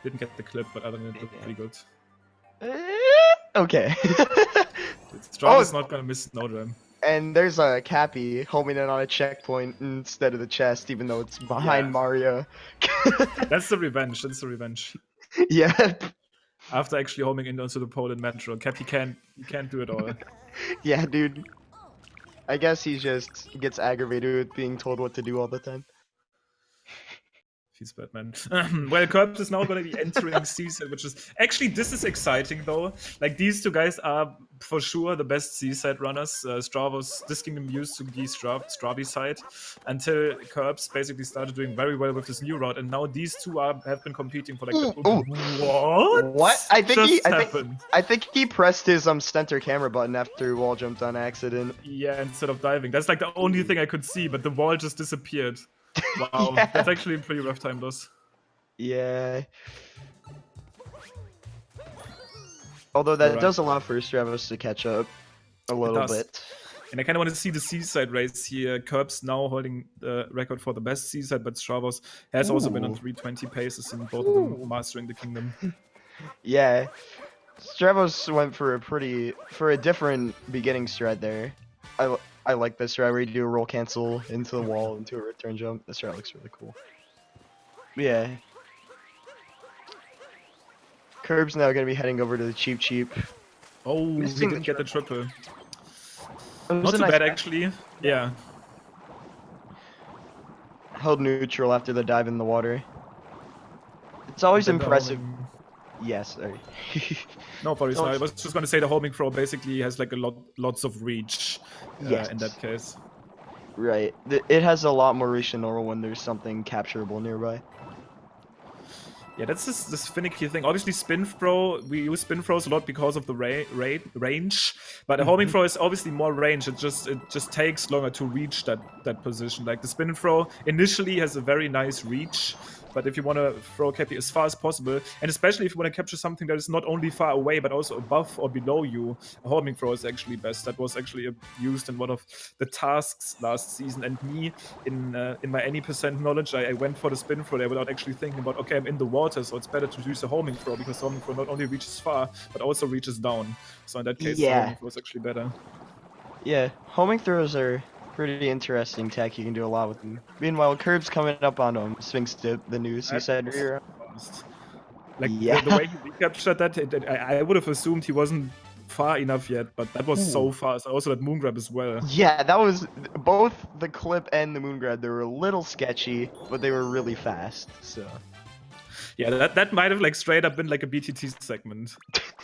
Speaker 1: Didn't get the clip, but other than that, it looked pretty good.
Speaker 2: Okay.
Speaker 1: Stravos is not gonna miss Snowdram.
Speaker 2: And there's a Cappy homing in on a checkpoint instead of the chest, even though it's behind Mario.
Speaker 1: That's the revenge. That's the revenge.
Speaker 2: Yeah.
Speaker 1: After actually homing in onto the pole in Metro, Cappy can't do it all.
Speaker 2: Yeah, dude. I guess he just gets aggravated with being told what to do all the time.
Speaker 1: He's Batman. Well, Curbs is now going to be entering Seaside, which is... Actually, this is exciting, though. Like, these two guys are, for sure, the best Seaside runners. Stravos, this kingdom used to be Stravi side, until Curbs basically started doing very well with this new route, and now these two have been competing for, like... What?
Speaker 2: I think he pressed his center camera button after wall jumped on accident.
Speaker 1: Yeah, instead of diving. That's, like, the only thing I could see, but the wall just disappeared. Wow, yeah. That's actually a pretty rough time loss.
Speaker 2: Yeah. Although that does allow for Stravos to catch up a little bit.
Speaker 1: And I kind of want to see the Seaside race here. Curbs now holding the record for the best Seaside, but Stravos has also been on 320 paces and both of them mastering the kingdom. Yeah.
Speaker 2: Stravos went for a different beginning strat there. I like this strat where you do a roll cancel into the wall into a return jump. This strat looks really cool. Yeah. Curbs now gonna be heading over to the cheap.
Speaker 1: Oh, he didn't get the triple. Not too bad actually. Yeah.
Speaker 2: Held neutral after the dive in the water. It's always impressive. Yes, sorry.
Speaker 1: No worries. I was just gonna say the homing throw basically has like lots of reach. In that case.
Speaker 2: Right. It has a lot more reach than normal when there's something capturable nearby.
Speaker 1: Yeah, that's this finicky thing. Obviously, spin throw, we use spin throws a lot because of the range, but a homing throw is obviously more range. It just takes longer to reach that position. Like the spin throw initially has a very nice reach, but if you want to throw Cappy as far as possible, and especially if you want to capture something that is not only far away but also above or below you, a homing throw is actually best. That was actually used in one of the tasks last season, and me, in my any percent knowledge, I went for the spin throw there without actually thinking about, okay, I'm in the water, so it's better to use a homing throw, because the homing throw not only reaches far, but also reaches down. So in that case, the homing throw is actually better. Yeah, homing throws are pretty interesting tech. You can do a lot with them. Meanwhile, Curbs coming up on Sphinx Dip, the new Seaside rear. Like the way he recaptured that, I would have assumed he wasn't far enough yet, but that was so fast. Also that moon grab as well. Yeah, that was both the clip and the moon grab. They were a little sketchy, but they were really fast. So yeah, that might have like straight up been like a BTT segment.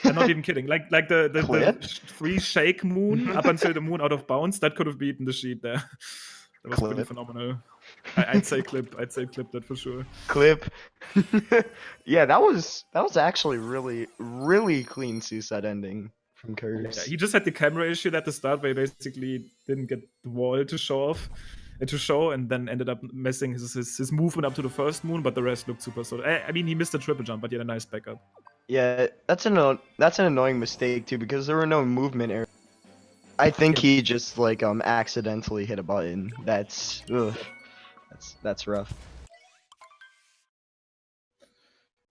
Speaker 1: I'm not even kidding. Like the free shake moon up until the moon out of bounds, that could have beaten the sheet there. That was pretty phenomenal. I'd say clip. I'd say clip that for sure. Clip. Yeah, that was actually really clean Seaside ending from Curbs. Yeah, he just had the camera issue at the start where he basically didn't get the wall to show, and then ended up messing his movement up to the first moon, but the rest looked super solid. I mean, he missed a triple jump, but he had a nice backup. Yeah, that's an annoying mistake too, because there were no movement errors. I think he just like accidentally hit a button. That's rough.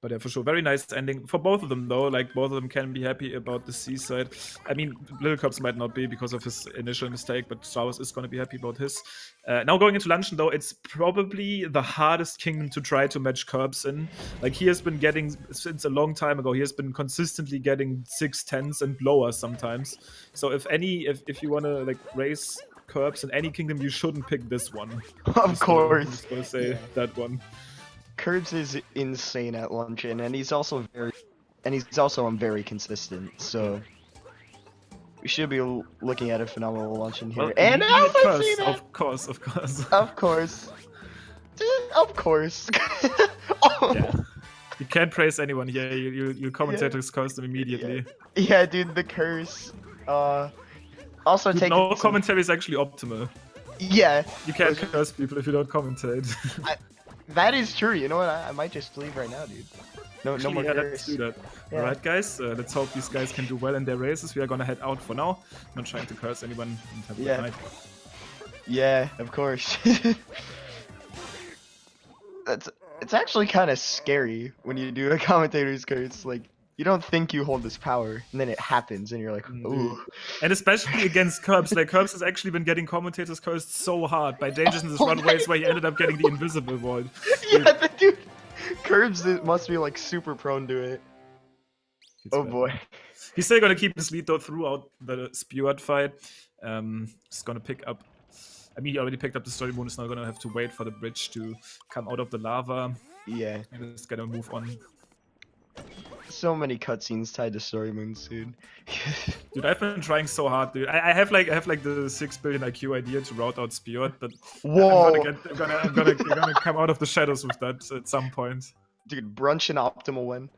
Speaker 1: But yeah, for sure, very nice ending for both of them though. Like both of them can be happy about the Seaside. I mean, LilKirbs might not be because of his initial mistake, but Stravos is going to be happy about his. Now going into Luncheon though, it's probably the hardest kingdom to try to match Curbs in. Like he has been getting, since a long time ago, he has been consistently getting 6-10s and lower sometimes. So if you want to like race Curbs in any kingdom, you shouldn't pick this one. Of course. I'm just gonna say that one. Curbs is insane at Luncheon, and he's also very consistent. So we should be looking at a phenomenal Luncheon here. Well, and of course. Of course. Oh. Yeah. You can't praise anyone here. You commentators curse them immediately.
Speaker 2: Yeah, dude, the curse. Also
Speaker 1: Dude,
Speaker 2: taking
Speaker 1: no
Speaker 2: some...
Speaker 1: commentary is actually optimal.
Speaker 2: Yeah.
Speaker 1: You can't curse people if you don't commentate.
Speaker 2: That is true. You know what? I might just leave right now, dude. No more
Speaker 1: Yeah,
Speaker 2: curse.
Speaker 1: let's do that.
Speaker 2: Yeah.
Speaker 1: Alright, guys. Let's hope these guys can do well in their races. We are gonna head out for now. Not trying to curse anyone. And have a good night.
Speaker 2: Yeah, of course. It's actually kind of scary when you do a commentator's curse. Like, you don't think you hold this power, and then it happens, and you're like, ooh.
Speaker 1: And especially against Curbs. Like, Curbs has actually been getting commentators cursed so hard by Dangerous in this runways where he ended up getting the invisible void.
Speaker 2: Yeah, the dude. Curbs must be like super prone to it. Oh boy.
Speaker 1: He's still gonna keep his lead though throughout the Speart fight. He's gonna pick up. I mean, he already picked up the Story Moon. He's not gonna have to wait for the bridge to come out of the lava.
Speaker 2: Yeah.
Speaker 1: And he's gonna move on.
Speaker 2: So many cutscenes tied to Story Moons, dude.
Speaker 1: Dude, I've been trying so hard, dude. I have like the 6 billion IQ idea to route out Speart, but
Speaker 2: whoa,
Speaker 1: I'm gonna come out of the shadows with that at some point.
Speaker 2: Dude, brunch and optimal win.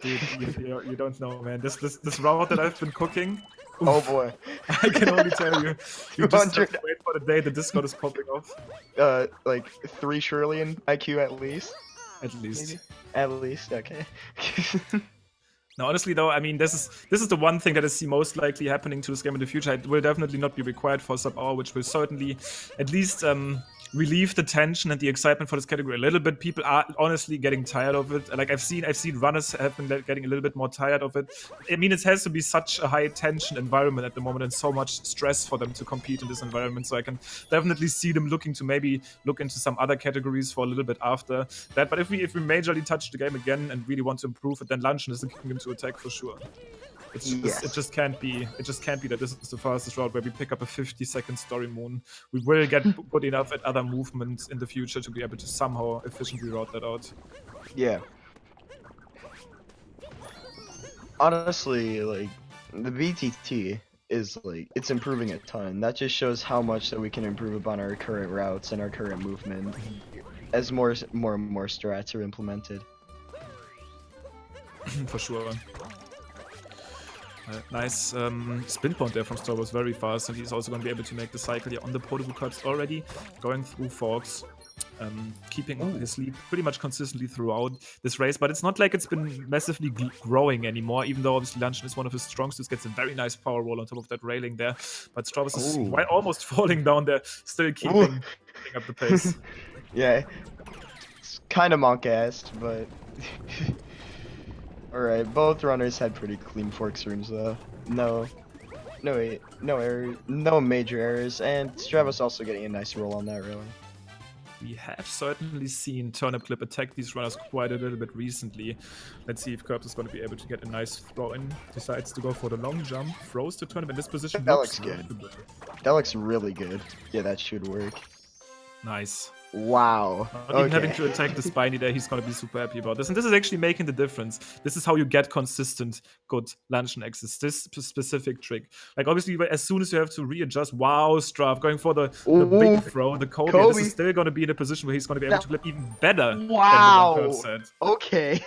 Speaker 1: Dude, you don't know, man. This route that I've been cooking. Oof,
Speaker 2: oh boy.
Speaker 1: I can only tell you. You just have to wait for the day the Discord is popping off.
Speaker 2: Like 3 trillion IQ at least.
Speaker 1: At least.
Speaker 2: Maybe? At least, okay.
Speaker 1: Now, honestly, though, I mean, this is the one thing that I see most likely happening to this game in the future. It will definitely not be required for sub-hour, which will certainly at least relieve the tension and the excitement for this category a little bit. People are honestly getting tired of it. Like I've seen runners have been getting a little bit more tired of it. I mean, it has to be such a high tension environment at the moment and so much stress for them to compete in this environment. So I can definitely see them looking to maybe look into some other categories for a little bit after that. But if we majorly touch the game again and really want to improve it, then Luncheon is the kingdom to attack for sure. It just can't be that this is the fastest route where we pick up a 50-second Story Moon. We will get good enough at other movements in the future to be able to somehow efficiently route that out.
Speaker 2: Yeah. Honestly, like, the BTT is like, it's improving a ton. That just shows how much that we can improve upon our current routes and our current movement as more and more strats are implemented.
Speaker 1: For sure. Nice spin point there from Stravos, very fast, and he's also going to be able to make the cycle here on the portable curbs already, going through forks, keeping his lead pretty much consistently throughout this race. But it's not like it's been massively growing anymore, even though obviously Luncheon is one of his strong suits, gets a very nice power roll on top of that railing there. But Stravos is almost falling down there, still keeping up the pace.
Speaker 2: Yeah, it's kind of monk-assed, but... Alright, both runners had pretty clean forks rooms though. No errors, no major errors, and Stravos also getting a nice roll on that railing.
Speaker 1: We have certainly seen Turnip Clip attack these runners quite a little bit recently. Let's see if Curbs is going to be able to get a nice throw in. Decides to go for the long jump, throws the Turnip in this position.
Speaker 2: That looks good. That looks really good. Yeah, that should work.
Speaker 1: Nice.
Speaker 2: Wow.
Speaker 1: Not even having to attack the Spiny there, he's gonna be super happy about this. And this is actually making the difference. This is how you get consistent good Luncheon access. This specific trick. Like obviously as soon as you have to readjust, wow, Strav going for the big throw, the Kobe. This is still gonna be in a position where he's gonna be able to clip even better than the one Curbs said.
Speaker 2: Okay.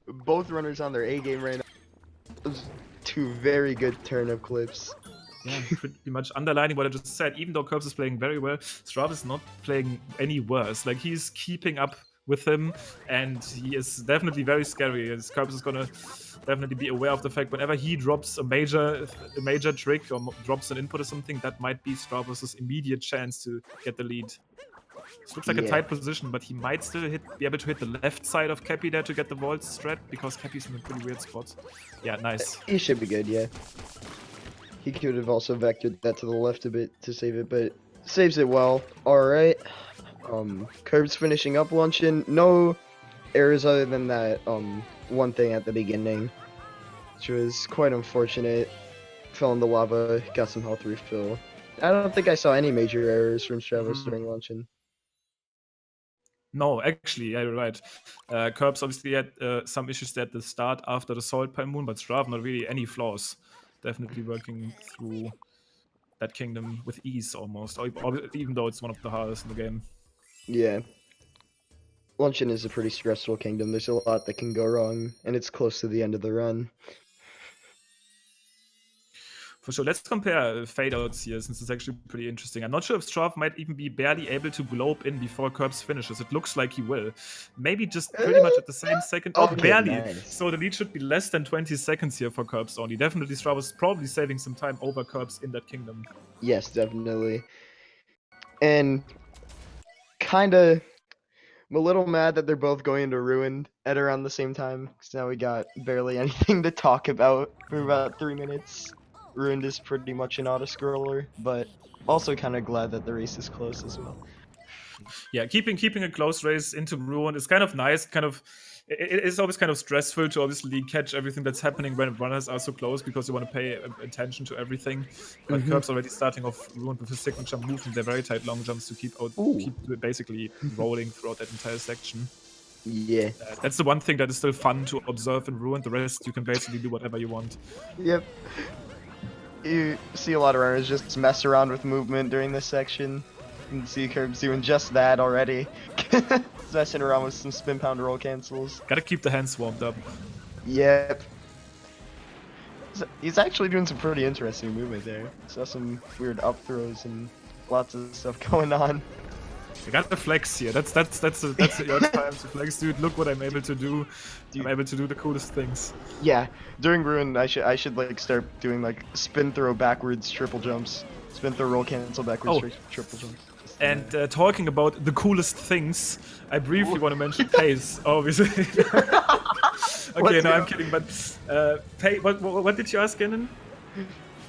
Speaker 2: Both runners on their A game right now. Those 2 very good turnip clips.
Speaker 1: Yeah, pretty much underlining what I just said. Even though Curbs is playing very well, Strav is not playing any worse. Like, he's keeping up with him, and he is definitely very scary. Curbs is gonna definitely be aware of the fact whenever he drops a major trick or drops an input or something, that might be Stravos' immediate chance to get the lead. This looks like a tight position, but he might still be able to hit the left side of Cappy there to get the vault strat, because Cappy's in a pretty weird spot. Yeah, nice.
Speaker 2: He should be good, yeah. He could have also vectored that to the left a bit to save it, but saves it well. Alright. Curbs finishing up Luncheon. No errors other than that one thing at the beginning, which was quite unfortunate. Fell in the lava, got some health refill. I don't think I saw any major errors from Stravos during Luncheon.
Speaker 1: No, actually, yeah, you're right. Curbs obviously had some issues at the start after the Salt Pine Moon, but Strav not really any flaws. Definitely working through that kingdom with ease almost, even though it's one of the hardest in the game.
Speaker 2: Yeah. Luncheon is a pretty stressful kingdom. There's a lot that can go wrong, and it's close to the end of the run.
Speaker 1: For sure, let's compare fade outs here, since it's actually pretty interesting. I'm not sure if Strav might even be barely able to globe in before Curbs finishes. It looks like he will. Maybe just pretty much at the same second. Oh,
Speaker 2: Okay,
Speaker 1: barely.
Speaker 2: nice.
Speaker 1: So the lead should be less than 20 seconds here for Curbs only. Definitely Strav is probably saving some time over Curbs in that kingdom.
Speaker 2: Yes, definitely. And kinda, I'm a little mad that they're both going into Ruined at around the same time, because now we got barely anything to talk about for about 3 minutes. Ruined is pretty much an auto-scroller, but also kind of glad that the race is close as well.
Speaker 1: Yeah, keeping a close race into Ruin is kind of nice. It is always kind of stressful to obviously catch everything that's happening when runners are so close, because you want to pay attention to everything. But Curbs already starting off Ruin with his signature move and their very tight long jumps to keep basically rolling throughout that entire section.
Speaker 2: Yeah.
Speaker 1: That's the one thing that is still fun to observe in Ruin. The rest you can basically do whatever you want.
Speaker 2: Yep. You see a lot of runners just mess around with movement during this section. You can see Curbs doing just that already. Messing around with some spin pound roll cancels.
Speaker 1: Gotta keep the hands warmed up.
Speaker 2: Yep. He's actually doing some pretty interesting movement there. Saw some weird up throws and lots of stuff going on.
Speaker 1: I got the flex here. That's your time to flex, dude. Look what I'm able to do.
Speaker 2: Dude.
Speaker 1: I'm able to do the coolest things.
Speaker 2: Yeah, during Ruin, I should like start doing like spin throw backwards triple jumps, spin throw roll cancel backwards triple jumps.
Speaker 1: And talking about the coolest things, I briefly want to mention pace, obviously. Okay, no, I'm kidding. But what did you ask, Gannon?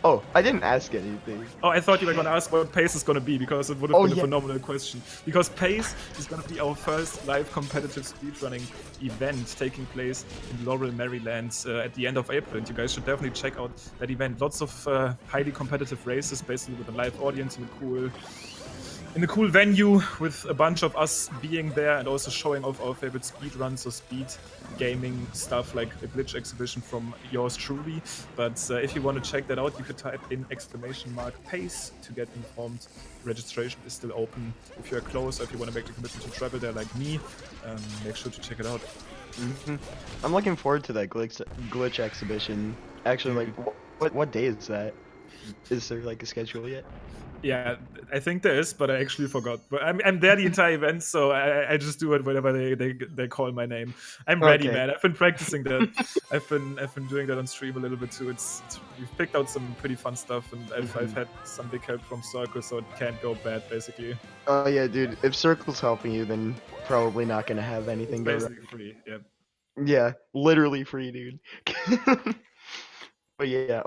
Speaker 2: Oh, I didn't ask anything.
Speaker 1: Oh, I thought you were going to ask what pace is going to be, because it would have been a phenomenal question. Because pace is going to be our first live competitive speedrunning event taking place in Laurel, Maryland at the end of April. And you guys should definitely check out that event. Lots of highly competitive races, basically with a live audience in a cool venue, with a bunch of us being there and also showing off our favorite speedruns or speed gaming stuff, like a glitch exhibition from yours truly. But if you want to check that out, you could type in !pace to get informed. Registration is still open. If you're close or if you want to make the commitment to travel there like me, make sure to check it out.
Speaker 2: I'm looking forward to that glitch exhibition. Actually, like, what day is that? Is there like a schedule yet?
Speaker 1: Yeah, I think there is, but I actually forgot. But I'm there the entire event, so I just do it whenever they call my name. I'm ready, man. I've been practicing that. I've been doing that on stream a little bit too. We've picked out some pretty fun stuff, and I've had some big help from Circle, so it can't go bad, basically.
Speaker 2: Oh yeah, dude. If Circle's helping you, then probably not gonna have anything go wrong.
Speaker 1: Basically free, yeah.
Speaker 2: Yeah, literally free, dude. But yeah,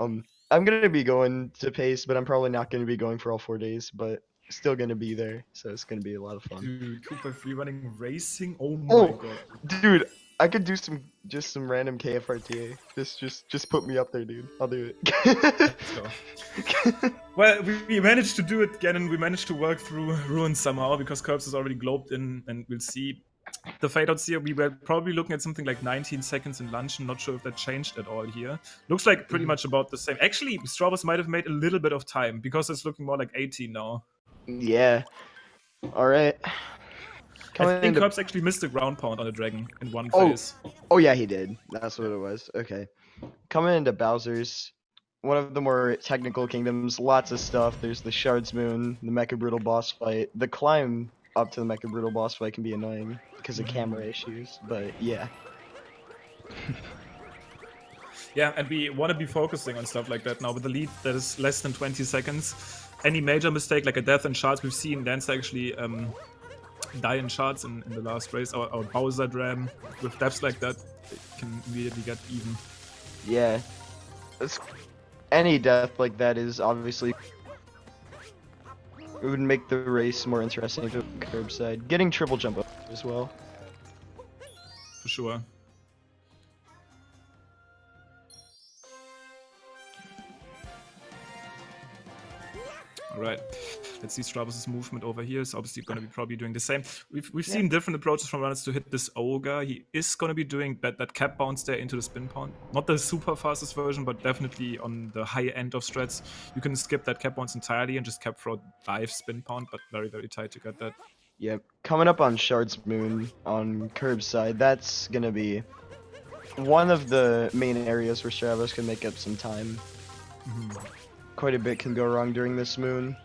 Speaker 2: I'm gonna be going to Pace, but I'm probably not gonna be going for all 4 days, but still gonna be there, so it's gonna be a lot of fun.
Speaker 1: Dude, Cooper free running racing? Oh my god.
Speaker 2: Dude, I could do some random KFRTA. Just put me up there, dude. I'll do it.
Speaker 1: Let's go. Well, we managed to do it, Gannon. We managed to work through Ruin somehow, because Curbs is already globed in, and we'll see. The fade outs here, we were probably looking at something like 19 seconds in Luncheon. Not sure if that changed at all here. Looks like pretty much about the same. Actually, Stravos might have made a little bit of time, because it's looking more like 18 now.
Speaker 2: Yeah. Alright.
Speaker 1: I think Curbs actually missed the ground pound on the dragon in one phase.
Speaker 2: Oh yeah, he did. That's what it was. Okay. Coming into Bowser's, one of the more technical kingdoms, lots of stuff. There's the Shards Moon, the Mecha Brutal boss fight. The climb up to the Mecha Brutal boss fight can be annoying because of camera issues, but yeah.
Speaker 1: Yeah, and we want to be focusing on stuff like that now with the lead that is less than 20 seconds. Any major mistake, like a death in shards, we've seen Lance actually die in shards in the last race, or Bowser Dram. With deaths like that, it can immediately get even.
Speaker 2: Yeah. Any death like that is obviously... It would make the race more interesting if it was curbside. Getting triple jump up as well.
Speaker 1: For sure. Alright, let's see Stravos' movement over here. Is obviously going to be probably doing the same. We've seen different approaches from runners to hit this ogre. He is going to be doing that cap bounce there into the spin pound. Not the super fastest version, but definitely on the high end of strats. You can skip that cap bounce entirely and just cap throw dive spin pound, but very, very tight to get that.
Speaker 2: Yep. Coming up on Shard's Moon on Curb's side, that's gonna be one of the main areas where Stravos can make up some time. Quite a bit can go wrong during this moon.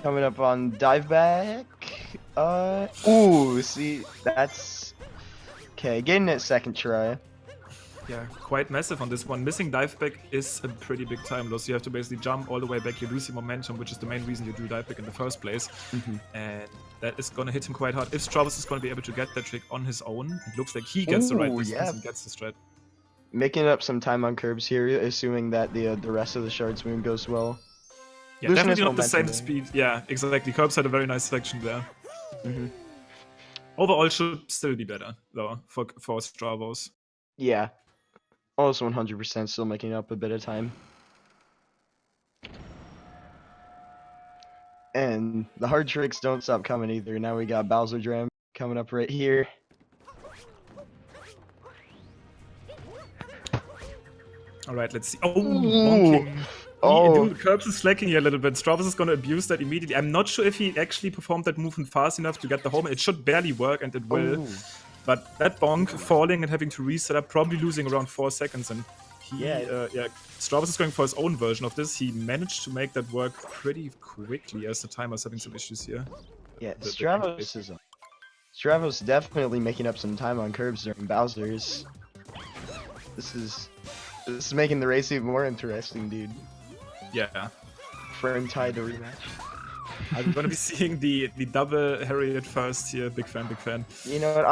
Speaker 2: Coming up on Dive Back. Ooh, see, that's... Okay, getting it second try.
Speaker 1: Yeah, quite massive on this one. Missing dive back is a pretty big time loss. You have to basically jump all the way back. You lose your momentum, which is the main reason you do dive back in the first place. And that is going to hit him quite hard. If Stravos is going to be able to get that trick on his own, it looks like he gets the right distance and gets the strat.
Speaker 2: Making up some time on Curbs here, assuming that the rest of the Shard's Moon goes well.
Speaker 1: Yeah, definitely not the same speed. Yeah, exactly. Curbs had a very nice section there. Overall, should still be better, though, for Stravos.
Speaker 2: Yeah. Also 100% still making up a bit of time. And the hard tricks don't stop coming either. Now we got Bowser Dram coming up right here.
Speaker 1: Alright, let's see. Oh, bonking. Dude, Curbs is slacking here a little bit. Stravos is going to abuse that immediately. I'm not sure if he actually performed that movement fast enough to get the home. It should barely work, and it will. But that bonk, falling and having to reset up, probably losing around 4 seconds. And he, Stravos is going for his own version of this. He managed to make that work pretty quickly as the timer's having some issues here. Yeah,
Speaker 2: Stravos definitely making up some time on Curbs during Bowser's. This is making the race even more interesting, dude.
Speaker 1: Yeah.
Speaker 2: Firm tie to rematch.
Speaker 1: I'm gonna be seeing the double Harriet first here. Big fan, big fan.
Speaker 2: You know what?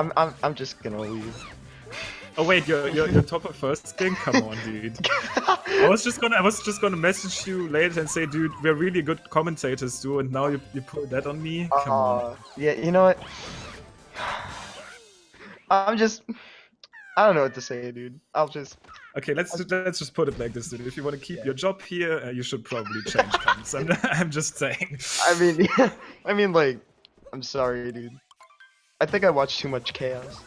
Speaker 2: I'm just gonna leave.
Speaker 1: Oh wait, you're top of first game? Come on, dude. I was just gonna message you later and say, dude, we're really good commentators, too, and now you pull that on me. Come on.
Speaker 2: Yeah, you know what? I don't know what to say, dude.
Speaker 1: Okay, let's just put it like this, dude. If you want to keep your job here, you should probably change comms. I'm just saying.
Speaker 2: I mean, like, I'm sorry, dude. I think I watched too much chaos.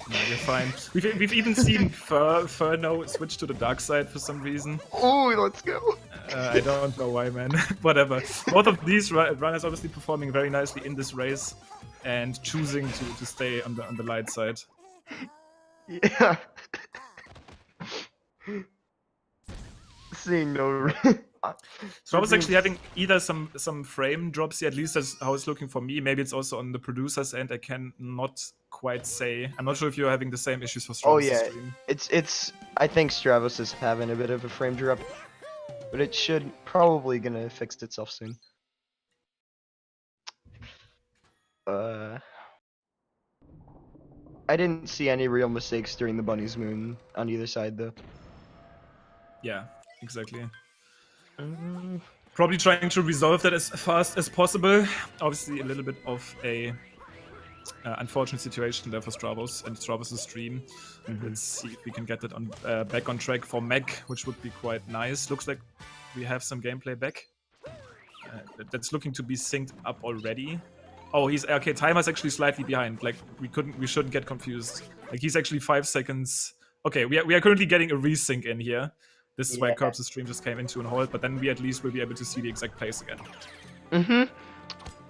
Speaker 1: No, you're fine. We've even seen Fur now switch to the dark side for some reason.
Speaker 2: Oh, let's go.
Speaker 1: I don't know why, man. Whatever. Both of these runners obviously performing very nicely in this race and choosing to stay on the light side.
Speaker 2: Yeah. Seeing no.
Speaker 1: So I was actually having either some frame drops here, at least that's how it's looking for me. Maybe it's also on the producer's end. I can not quite say. I'm not sure if you're having the same issues for Stravos.
Speaker 2: Oh yeah, it's. I think Stravos is having a bit of a frame drop, but it should probably gonna fix itself soon. I didn't see any real mistakes during the Bunny's Moon on either side, though.
Speaker 1: Yeah, exactly. Probably trying to resolve that as fast as possible. Obviously, a little bit of a unfortunate situation there for Stravos and Stravos' stream. Let's see if we can get that on back on track for Meg, which would be quite nice. Looks like we have some gameplay back. That's looking to be synced up already. Oh, he's okay. Timer's actually slightly behind. Like we shouldn't get confused. Like he's actually 5 seconds. Okay, we are currently getting a resync in here. This is why Curbs' stream just came into a hold, but then we at least will be able to see the exact place again.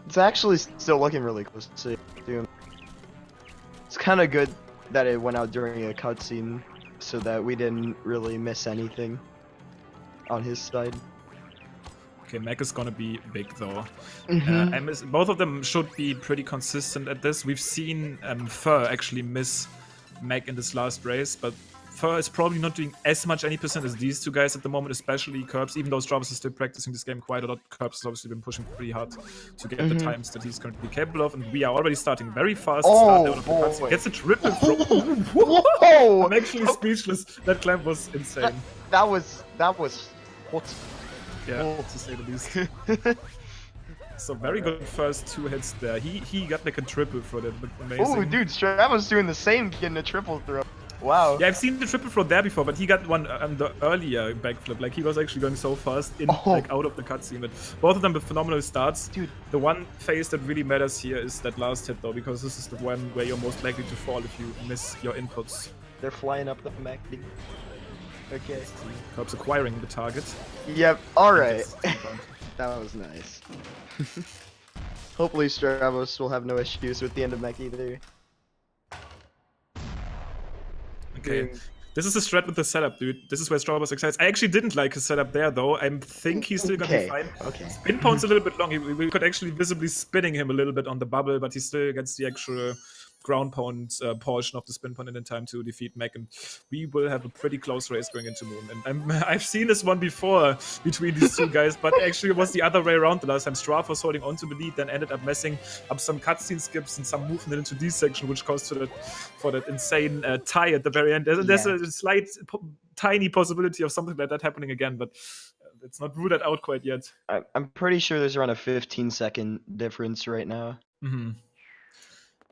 Speaker 2: It's actually still looking really close to see. It's kind of good that it went out during a cutscene, so that we didn't really miss anything on his side.
Speaker 1: Okay, Mac is gonna be big though. Both of them should be pretty consistent at this. We've seen Fur actually miss Mac in this last race, but Fur is probably not doing as much any percent as these two guys at the moment, especially Curbs. Even though Stravos is still practicing this game quite a lot, Curbs has obviously been pushing pretty hard to get the times that he's currently capable of, and we are already starting very fast. Gets a triple throw. Whoa! I'm actually speechless. That clamp was insane.
Speaker 2: That was what?
Speaker 1: Yeah, to say the least. So very good first 2 hits there. He got like a triple throw. That looked amazing.
Speaker 2: Oh, dude, Stravos doing the same, getting a triple throw. Wow.
Speaker 1: Yeah, I've seen the triple throw there before, but he got one on the earlier backflip. Like he was actually going so fast in like out of the cutscene. But both of them with phenomenal starts. Dude, the one phase that really matters here is that last hit though, because this is the one where you're most likely to fall if you miss your inputs.
Speaker 2: They're flying up the mech. Okay.
Speaker 1: Curbs acquiring the target.
Speaker 2: Yep. All right. That was nice. Hopefully Stravos will have no issues with the end of mech either.
Speaker 1: Okay. This is the strat with the setup, dude. This is where Stravos excites. I actually didn't like his setup there, though. I think he's still gonna be fine.
Speaker 2: Okay.
Speaker 1: Spin pound's a little bit long. We could actually visibly spinning him a little bit on the bubble, but he still gets the actual ground pound portion of the spin pound in time to defeat Mech, and we will have a pretty close race going into Moon. And I've seen this one before between these two guys, but actually it was the other way around the last time. Strav was holding on to the lead, then ended up messing up some cutscene skips and some movement into this section, which caused for that insane tie at the very end. There's a slight, tiny possibility of something like that happening again, but it's not ruled out quite yet.
Speaker 2: I'm pretty sure there's around a 15-second difference right now.
Speaker 1: Mm-hmm.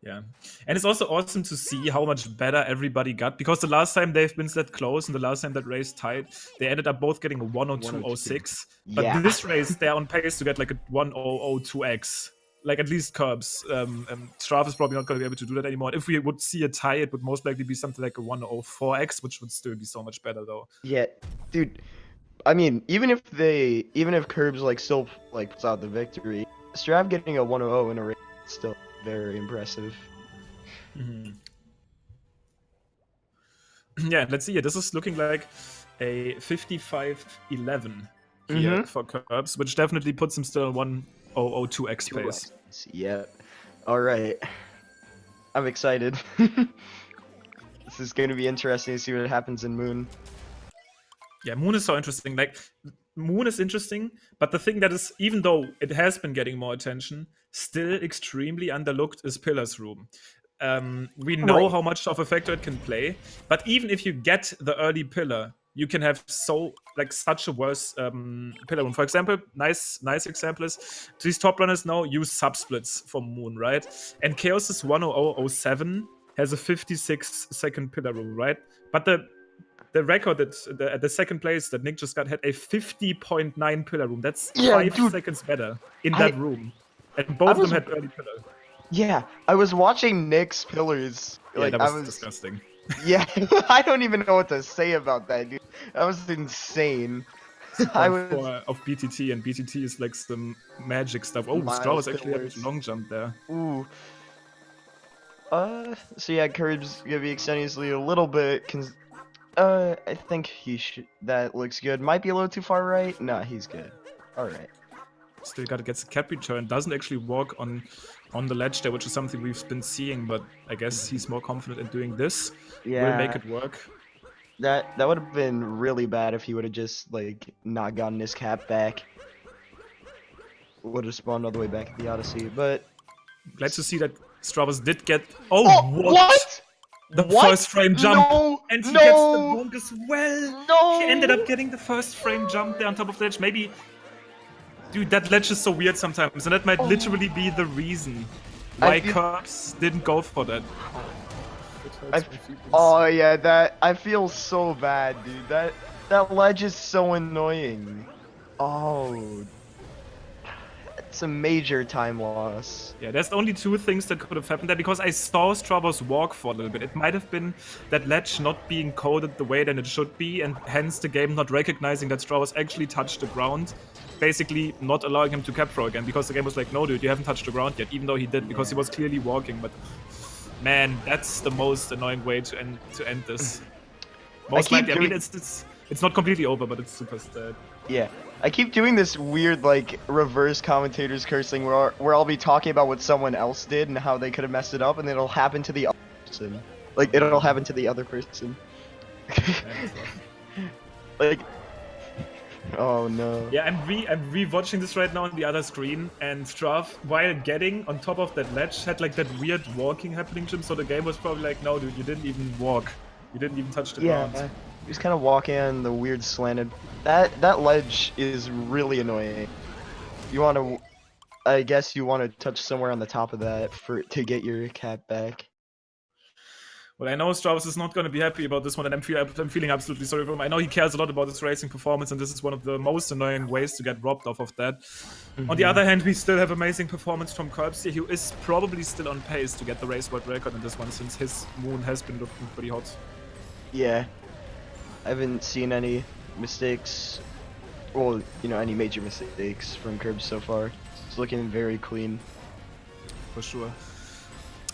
Speaker 1: Yeah, and it's also awesome to see how much better everybody got, because the last time they've been that close and the last time that race tied, they ended up both getting a 102.06. But this race, they're on pace to get like a 1002x. Like at least Curbs. Strav is probably not going to be able to do that anymore. If we would see a tie, it would most likely be something like a 104x, which would still be so much better though.
Speaker 2: Yeah, dude. I mean, even if Curbs like still like puts out the victory, Strav getting a 100 in a race is still very impressive.
Speaker 1: Mm-hmm. Yeah, let's see. This is looking like a 55-11 here for Curbs, which definitely puts him still on 1002x pace.
Speaker 2: Yeah. All right. I'm excited. This is going to be interesting to see what happens in Moon.
Speaker 1: Yeah, Moon is so interesting. Like, Moon is interesting, but the thing that is, even though it has been getting more attention, still extremely underlooked is Pillar's Room. We know how much of a factor it can play, but even if you get the early Pillar, you can have such a worse Pillar Room. For example, nice example is these top runners now use subsplits for Moon, right? And Chaos's 10007 has a 56-second Pillar Room, right? But the record at the second place that Nick just got had a 50.9 Pillar Room. That's 5 seconds better in that room. And both of them had early Pillar.
Speaker 2: Yeah, I was watching Nick's pillars.
Speaker 1: Yeah, that was disgusting.
Speaker 2: Yeah, I don't even know what to say about that, dude. That was insane.
Speaker 1: Of BTT, and BTT is like some magic stuff. Oh, Stravos actually had a long jump there.
Speaker 2: Ooh. So yeah, Curbs gonna be extending his lead a little bit. I think he should. That looks good. Might be a little too far right. Nah, he's good. All right.
Speaker 1: Still gotta get the cap return. Doesn't actually walk on the ledge there, which is something we've been seeing. But I guess he's more confident in doing this.
Speaker 2: Yeah.
Speaker 1: Will make it work.
Speaker 2: That would have been really bad if he would have just like not gotten his cap back. Would have spawned all the way back at the Odyssey. But
Speaker 1: glad to see that Stravos did get. Oh, what? The first frame jump, and he gets the bonk as well.
Speaker 2: No!
Speaker 1: He ended up getting the first frame jump there on top of the ledge. Maybe, dude, that ledge is so weird sometimes, and that might literally be the reason why Curbs didn't go for that.
Speaker 2: Oh yeah, I feel so bad, dude. That ledge is so annoying. Oh. It's a major time loss.
Speaker 1: Yeah, there's only two things that could have happened there, because I saw Stravos walk for a little bit. It might have been that ledge not being coded the way that it should be, and hence the game not recognizing that Stravos actually touched the ground, basically not allowing him to cap throw again, because the game was like, no dude, you haven't touched the ground yet, even though he did, because he was clearly walking. But man, that's the most annoying way to end this. Most likely, I mean, it's not completely over, but it's super sad.
Speaker 2: Yeah, I keep doing this weird like reverse commentators cursing where I'll be talking about what someone else did and how they could have messed it up, and then it'll happen to the other person. Like it'll happen to the other person. Like, oh no.
Speaker 1: Yeah, I'm re-watching this right now on the other screen, and Strav, while getting on top of that ledge, had like that weird walking happening to him. So the game was probably like, no, dude, you didn't even walk. You didn't even touch the ground.
Speaker 2: He was kind of walking on the weird slanted. That ledge is really annoying. You want to, I guess you want to touch somewhere on the top of that to get your cap back.
Speaker 1: Well, I know Stravos is not going to be happy about this one, and I'm feeling absolutely sorry for him. I know he cares a lot about his racing performance, and this is one of the most annoying ways to get robbed off that. On the other hand, we still have amazing performance from Curbs here, who is probably still on pace to get the race world record in this one, since his Moon has been looking pretty hot.
Speaker 2: Yeah. I haven't seen any mistakes, well, you know, any major mistakes from Curbs so far. It's looking very clean.
Speaker 1: for sure.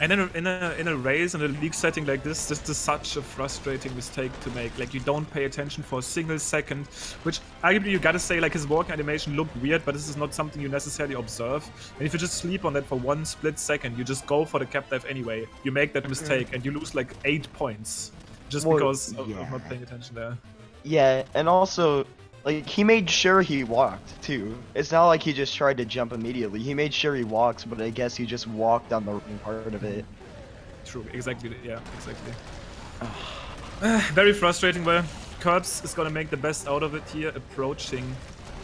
Speaker 1: And in a race, in a league setting like this is such a frustrating mistake to make. Like, you don't pay attention for a single second, which arguably you gotta say, like, his walking animation looked weird, but this is not something you necessarily observe. And if you just sleep on that for 1 split second, you just go for the cap dive anyway. You make that mistake and you lose like 8 points just because of not paying attention there.
Speaker 2: Yeah, and also, like, he made sure he walked, too. It's not like he just tried to jump immediately. He made sure he walked, but I guess he just walked on the wrong part of it.
Speaker 1: True, exactly, yeah, exactly. Very frustrating, but Curbs is gonna make the best out of it here, approaching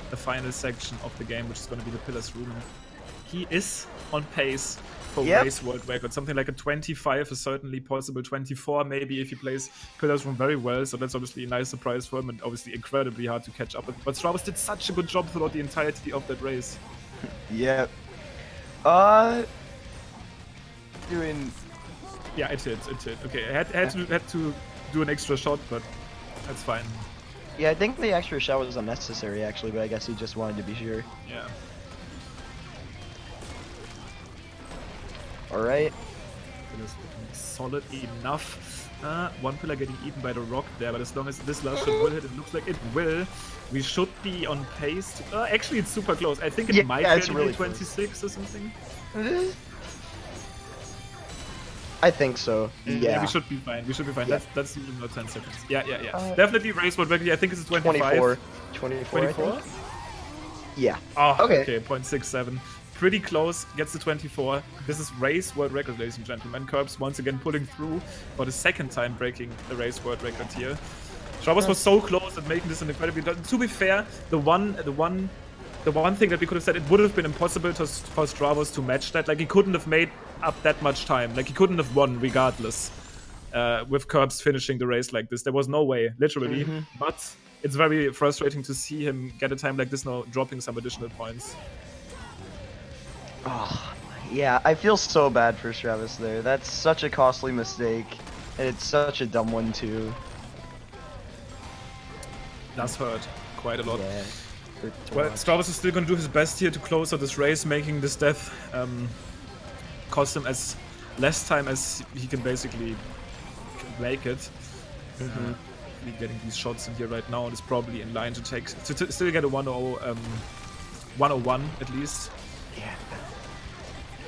Speaker 1: the final section of the game, which is gonna be the Pillars Room. He is on pace for race world record. Something like a 25 is certainly possible. 24 maybe if he plays Pillars Room very well. So that's obviously a nice surprise for him and obviously incredibly hard to catch up with. But Stravos did such a good job throughout the entirety of that race.
Speaker 2: Yep. Doing.
Speaker 1: Yeah, it hit. Okay, I had to do an extra shot, but that's fine.
Speaker 2: Yeah, I think the extra shot was unnecessary actually, but I guess he just wanted to be sure.
Speaker 1: Yeah.
Speaker 2: Alright.
Speaker 1: Solid enough. One pillar getting eaten by the rock there, but as long as this last shot will hit, it looks like it will. We should be on pace. Actually, it's super close. I think it might get really 26 or something.
Speaker 2: I think so.
Speaker 1: Yeah, we should be fine. Yeah. That's even not 10 seconds. Yeah. Definitely race world record. I think it's 25.
Speaker 2: 24? Yeah.
Speaker 1: Oh, okay. 0.67. Pretty close, gets to 24. This is race world record, ladies and gentlemen. Curbs once again pulling through for the second time, breaking the race world record here. Stravos was so close at making this an incredibly. To be fair, the one thing that we could have said, it would have been impossible for Stravos to match that. Like, he couldn't have made up that much time. Like, he couldn't have won regardless. With Curbs finishing the race like this, there was no way, literally. But it's very frustrating to see him get a time like this now, dropping some additional points.
Speaker 2: Oh, yeah, I feel so bad for Stravos there. That's such a costly mistake, and it's such a dumb one too.
Speaker 1: Does hurt quite a lot.
Speaker 2: Yeah,
Speaker 1: well, Stravos is still going to do his best here to close out this race, making this death cost him as less time as he can basically make it. Getting these shots in here right now, and is probably in line to still get a 101 at least.
Speaker 2: Yeah.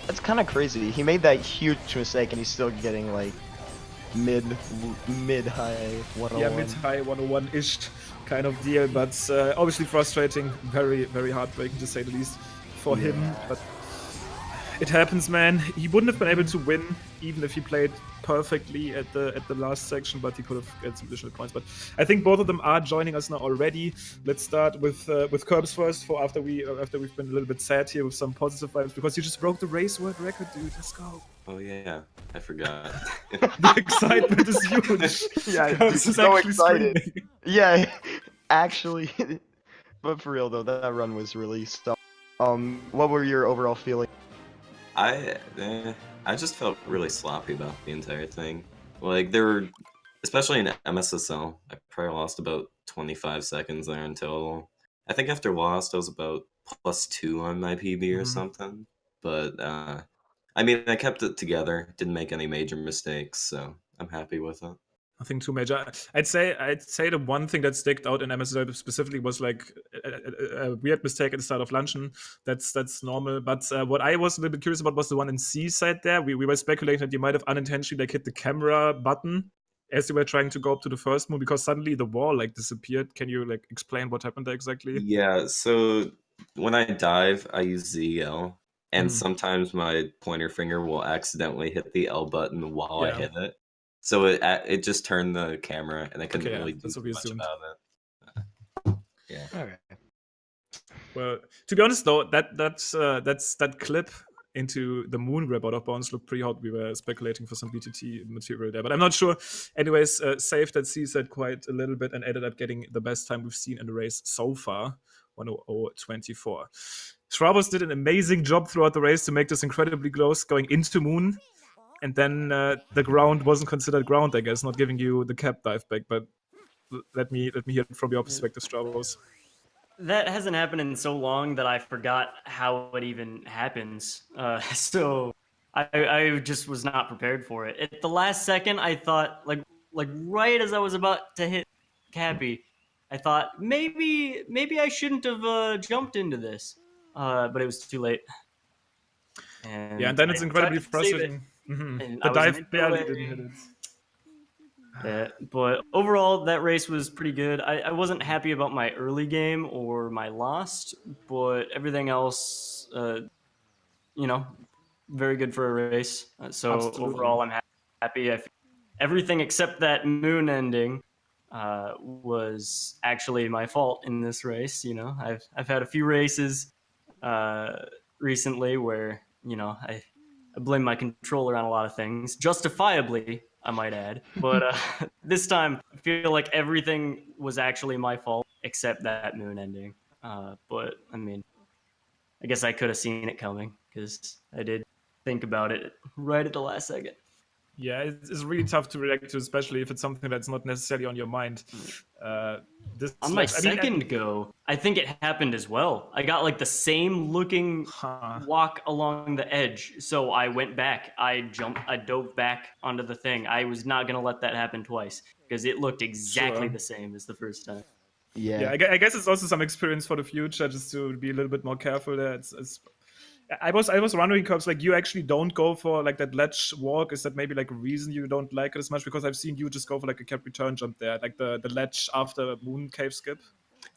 Speaker 2: That's kind of crazy. He made that huge mistake and he's still getting like mid-high 101.
Speaker 1: Yeah, mid-high 101-ish kind of deal, but obviously frustrating, very, very heartbreaking to say the least for him. But it happens, man. He wouldn't have been able to win even if he played perfectly at the last section, but he could have get some additional points. But I think both of them are joining us now already. Let's start with Curbs first, for after we've been a little bit sad here with some positive vibes, because you just broke the race world record, dude. Let's go.
Speaker 3: Oh yeah, I forgot.
Speaker 1: The excitement is huge.
Speaker 2: Yeah,
Speaker 1: Curbs is
Speaker 2: so
Speaker 1: actually
Speaker 2: excited.
Speaker 1: screaming.
Speaker 2: Yeah, actually. But for real though, that run was really stuff. What were your overall feelings?
Speaker 3: I just felt really sloppy about the entire thing. Like, there were, especially in MSSL, I probably lost about 25 seconds there until, I think after Lost I was about +2 on my PB or something. But, I mean, I kept it together, didn't make any major mistakes, so I'm happy with it.
Speaker 1: Nothing too major. I'd say the one thing that sticked out in MSSL specifically was like a weird mistake at the start of Luncheon. That's normal. But what I was a little bit curious about was the one in C side there. We were speculating that you might have unintentionally like hit the camera button as you were trying to go up to the first moon, because suddenly the wall like disappeared. Can you like explain what happened there exactly?
Speaker 3: Yeah, so when I dive, I use ZL. And sometimes my pointer finger will accidentally hit the L button while I hit it. So it just turned the camera, and I couldn't really do much about it. Yeah.
Speaker 2: Okay.
Speaker 1: Well, to be honest though, that clip into the moon grab out of bounds looked pretty hot. We were speculating for some BTT material there, but I'm not sure. Anyways, saved that C-set quite a little bit and ended up getting the best time we've seen in the race so far, 1:00.24. Stravos did an amazing job throughout the race to make this incredibly close going into moon. And then the ground wasn't considered ground, I guess, not giving you the cap dive back. But let me hear it from your perspective, Stravos.
Speaker 4: That hasn't happened in so long that I forgot how it even happens. So I just was not prepared for it. At the last second, I thought, like right as I was about to hit Cappy, I thought maybe I shouldn't have jumped into this, but it was too late. And
Speaker 1: Yeah, and then it's
Speaker 4: I tried
Speaker 1: incredibly
Speaker 4: to save it,
Speaker 1: frustrating. Mhm.
Speaker 4: and
Speaker 1: The
Speaker 4: I was
Speaker 1: dive barely
Speaker 4: midway.
Speaker 1: didn't hit it.
Speaker 4: Yeah, but overall, that race was pretty good. I wasn't happy about my early game or my lost, but everything else, you know, very good for a race. So
Speaker 1: Absolutely.
Speaker 4: overall, I'm happy. Everything except that moon ending was actually my fault in this race. You know, I've had a few races uh, recently where I blame my controller on a lot of things, justifiably, I might add. But this time, I feel like everything was actually my fault except that moon ending. But I mean, I guess I could have seen it coming because I did think about it right at the last second.
Speaker 1: Yeah, it's really tough to react to, especially if it's something that's not necessarily on your mind. This
Speaker 4: On my
Speaker 1: like, I mean,
Speaker 4: second go, I think it happened as well. I got like the same looking
Speaker 1: huh.
Speaker 4: walk along the edge, so I went back. I dove back onto the thing. I was not gonna let that happen twice because it looked exactly
Speaker 1: Sure.
Speaker 4: the same as the first time.
Speaker 1: Yeah, I guess it's also some experience for the future, just to be a little bit more careful there. I was wondering, Curbs, like you actually don't go for like that ledge walk. Is that maybe like a reason you don't like it as much? Because I've seen you just go for like a cap return jump there, like the ledge after moon cave skip.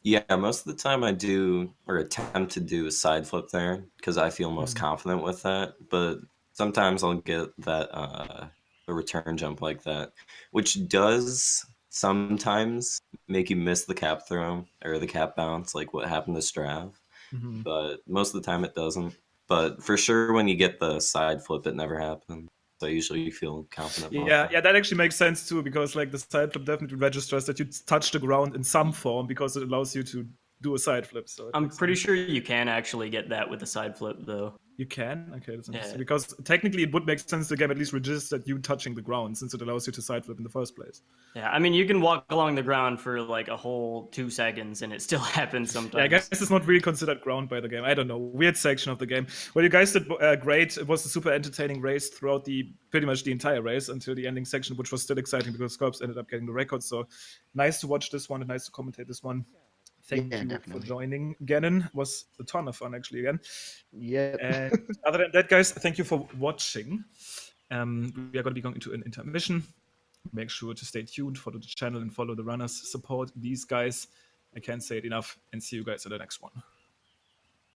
Speaker 3: Yeah, most of the time I do or attempt to do a side flip there because I feel most confident with that. But sometimes I'll get that a return jump like that, which does sometimes make you miss the cap throw or the cap bounce, like what happened to Strav.
Speaker 1: Mm-hmm.
Speaker 3: But most of the time it doesn't. But for sure, when you get the side flip, it never happens. So I usually feel confident.
Speaker 1: Yeah, that actually makes sense too, because like the side flip definitely registers that you touch the ground in some form because it allows you to do a side flip. So it
Speaker 4: I'm
Speaker 1: makes
Speaker 4: pretty
Speaker 1: sense.
Speaker 4: sure you can actually get that with a side flip, though.
Speaker 1: You can? Okay, that's interesting.
Speaker 4: Yeah.
Speaker 1: Because technically it would make sense the game at least registers you touching the ground since it allows you to side flip in the first place.
Speaker 4: Yeah, I mean, you can walk along the ground for like a whole 2 seconds and it still happens sometimes.
Speaker 1: Yeah, I guess it's not really considered ground by the game. I don't know. Weird section of the game. Well, you guys did great. It was a super entertaining race throughout pretty much the entire race until the ending section, which was still exciting because Scorps ended up getting the record. So nice to watch this one and nice to commentate this one. Thank you
Speaker 2: definitely.
Speaker 1: for joining. Gannon was a ton of fun actually again.
Speaker 2: Yep.
Speaker 1: And other than that, guys, thank you for watching. We are going to be going into an intermission. Make sure to stay tuned, follow the channel, and follow the runners. Support these guys. I can't say it enough. And see you guys in the next one.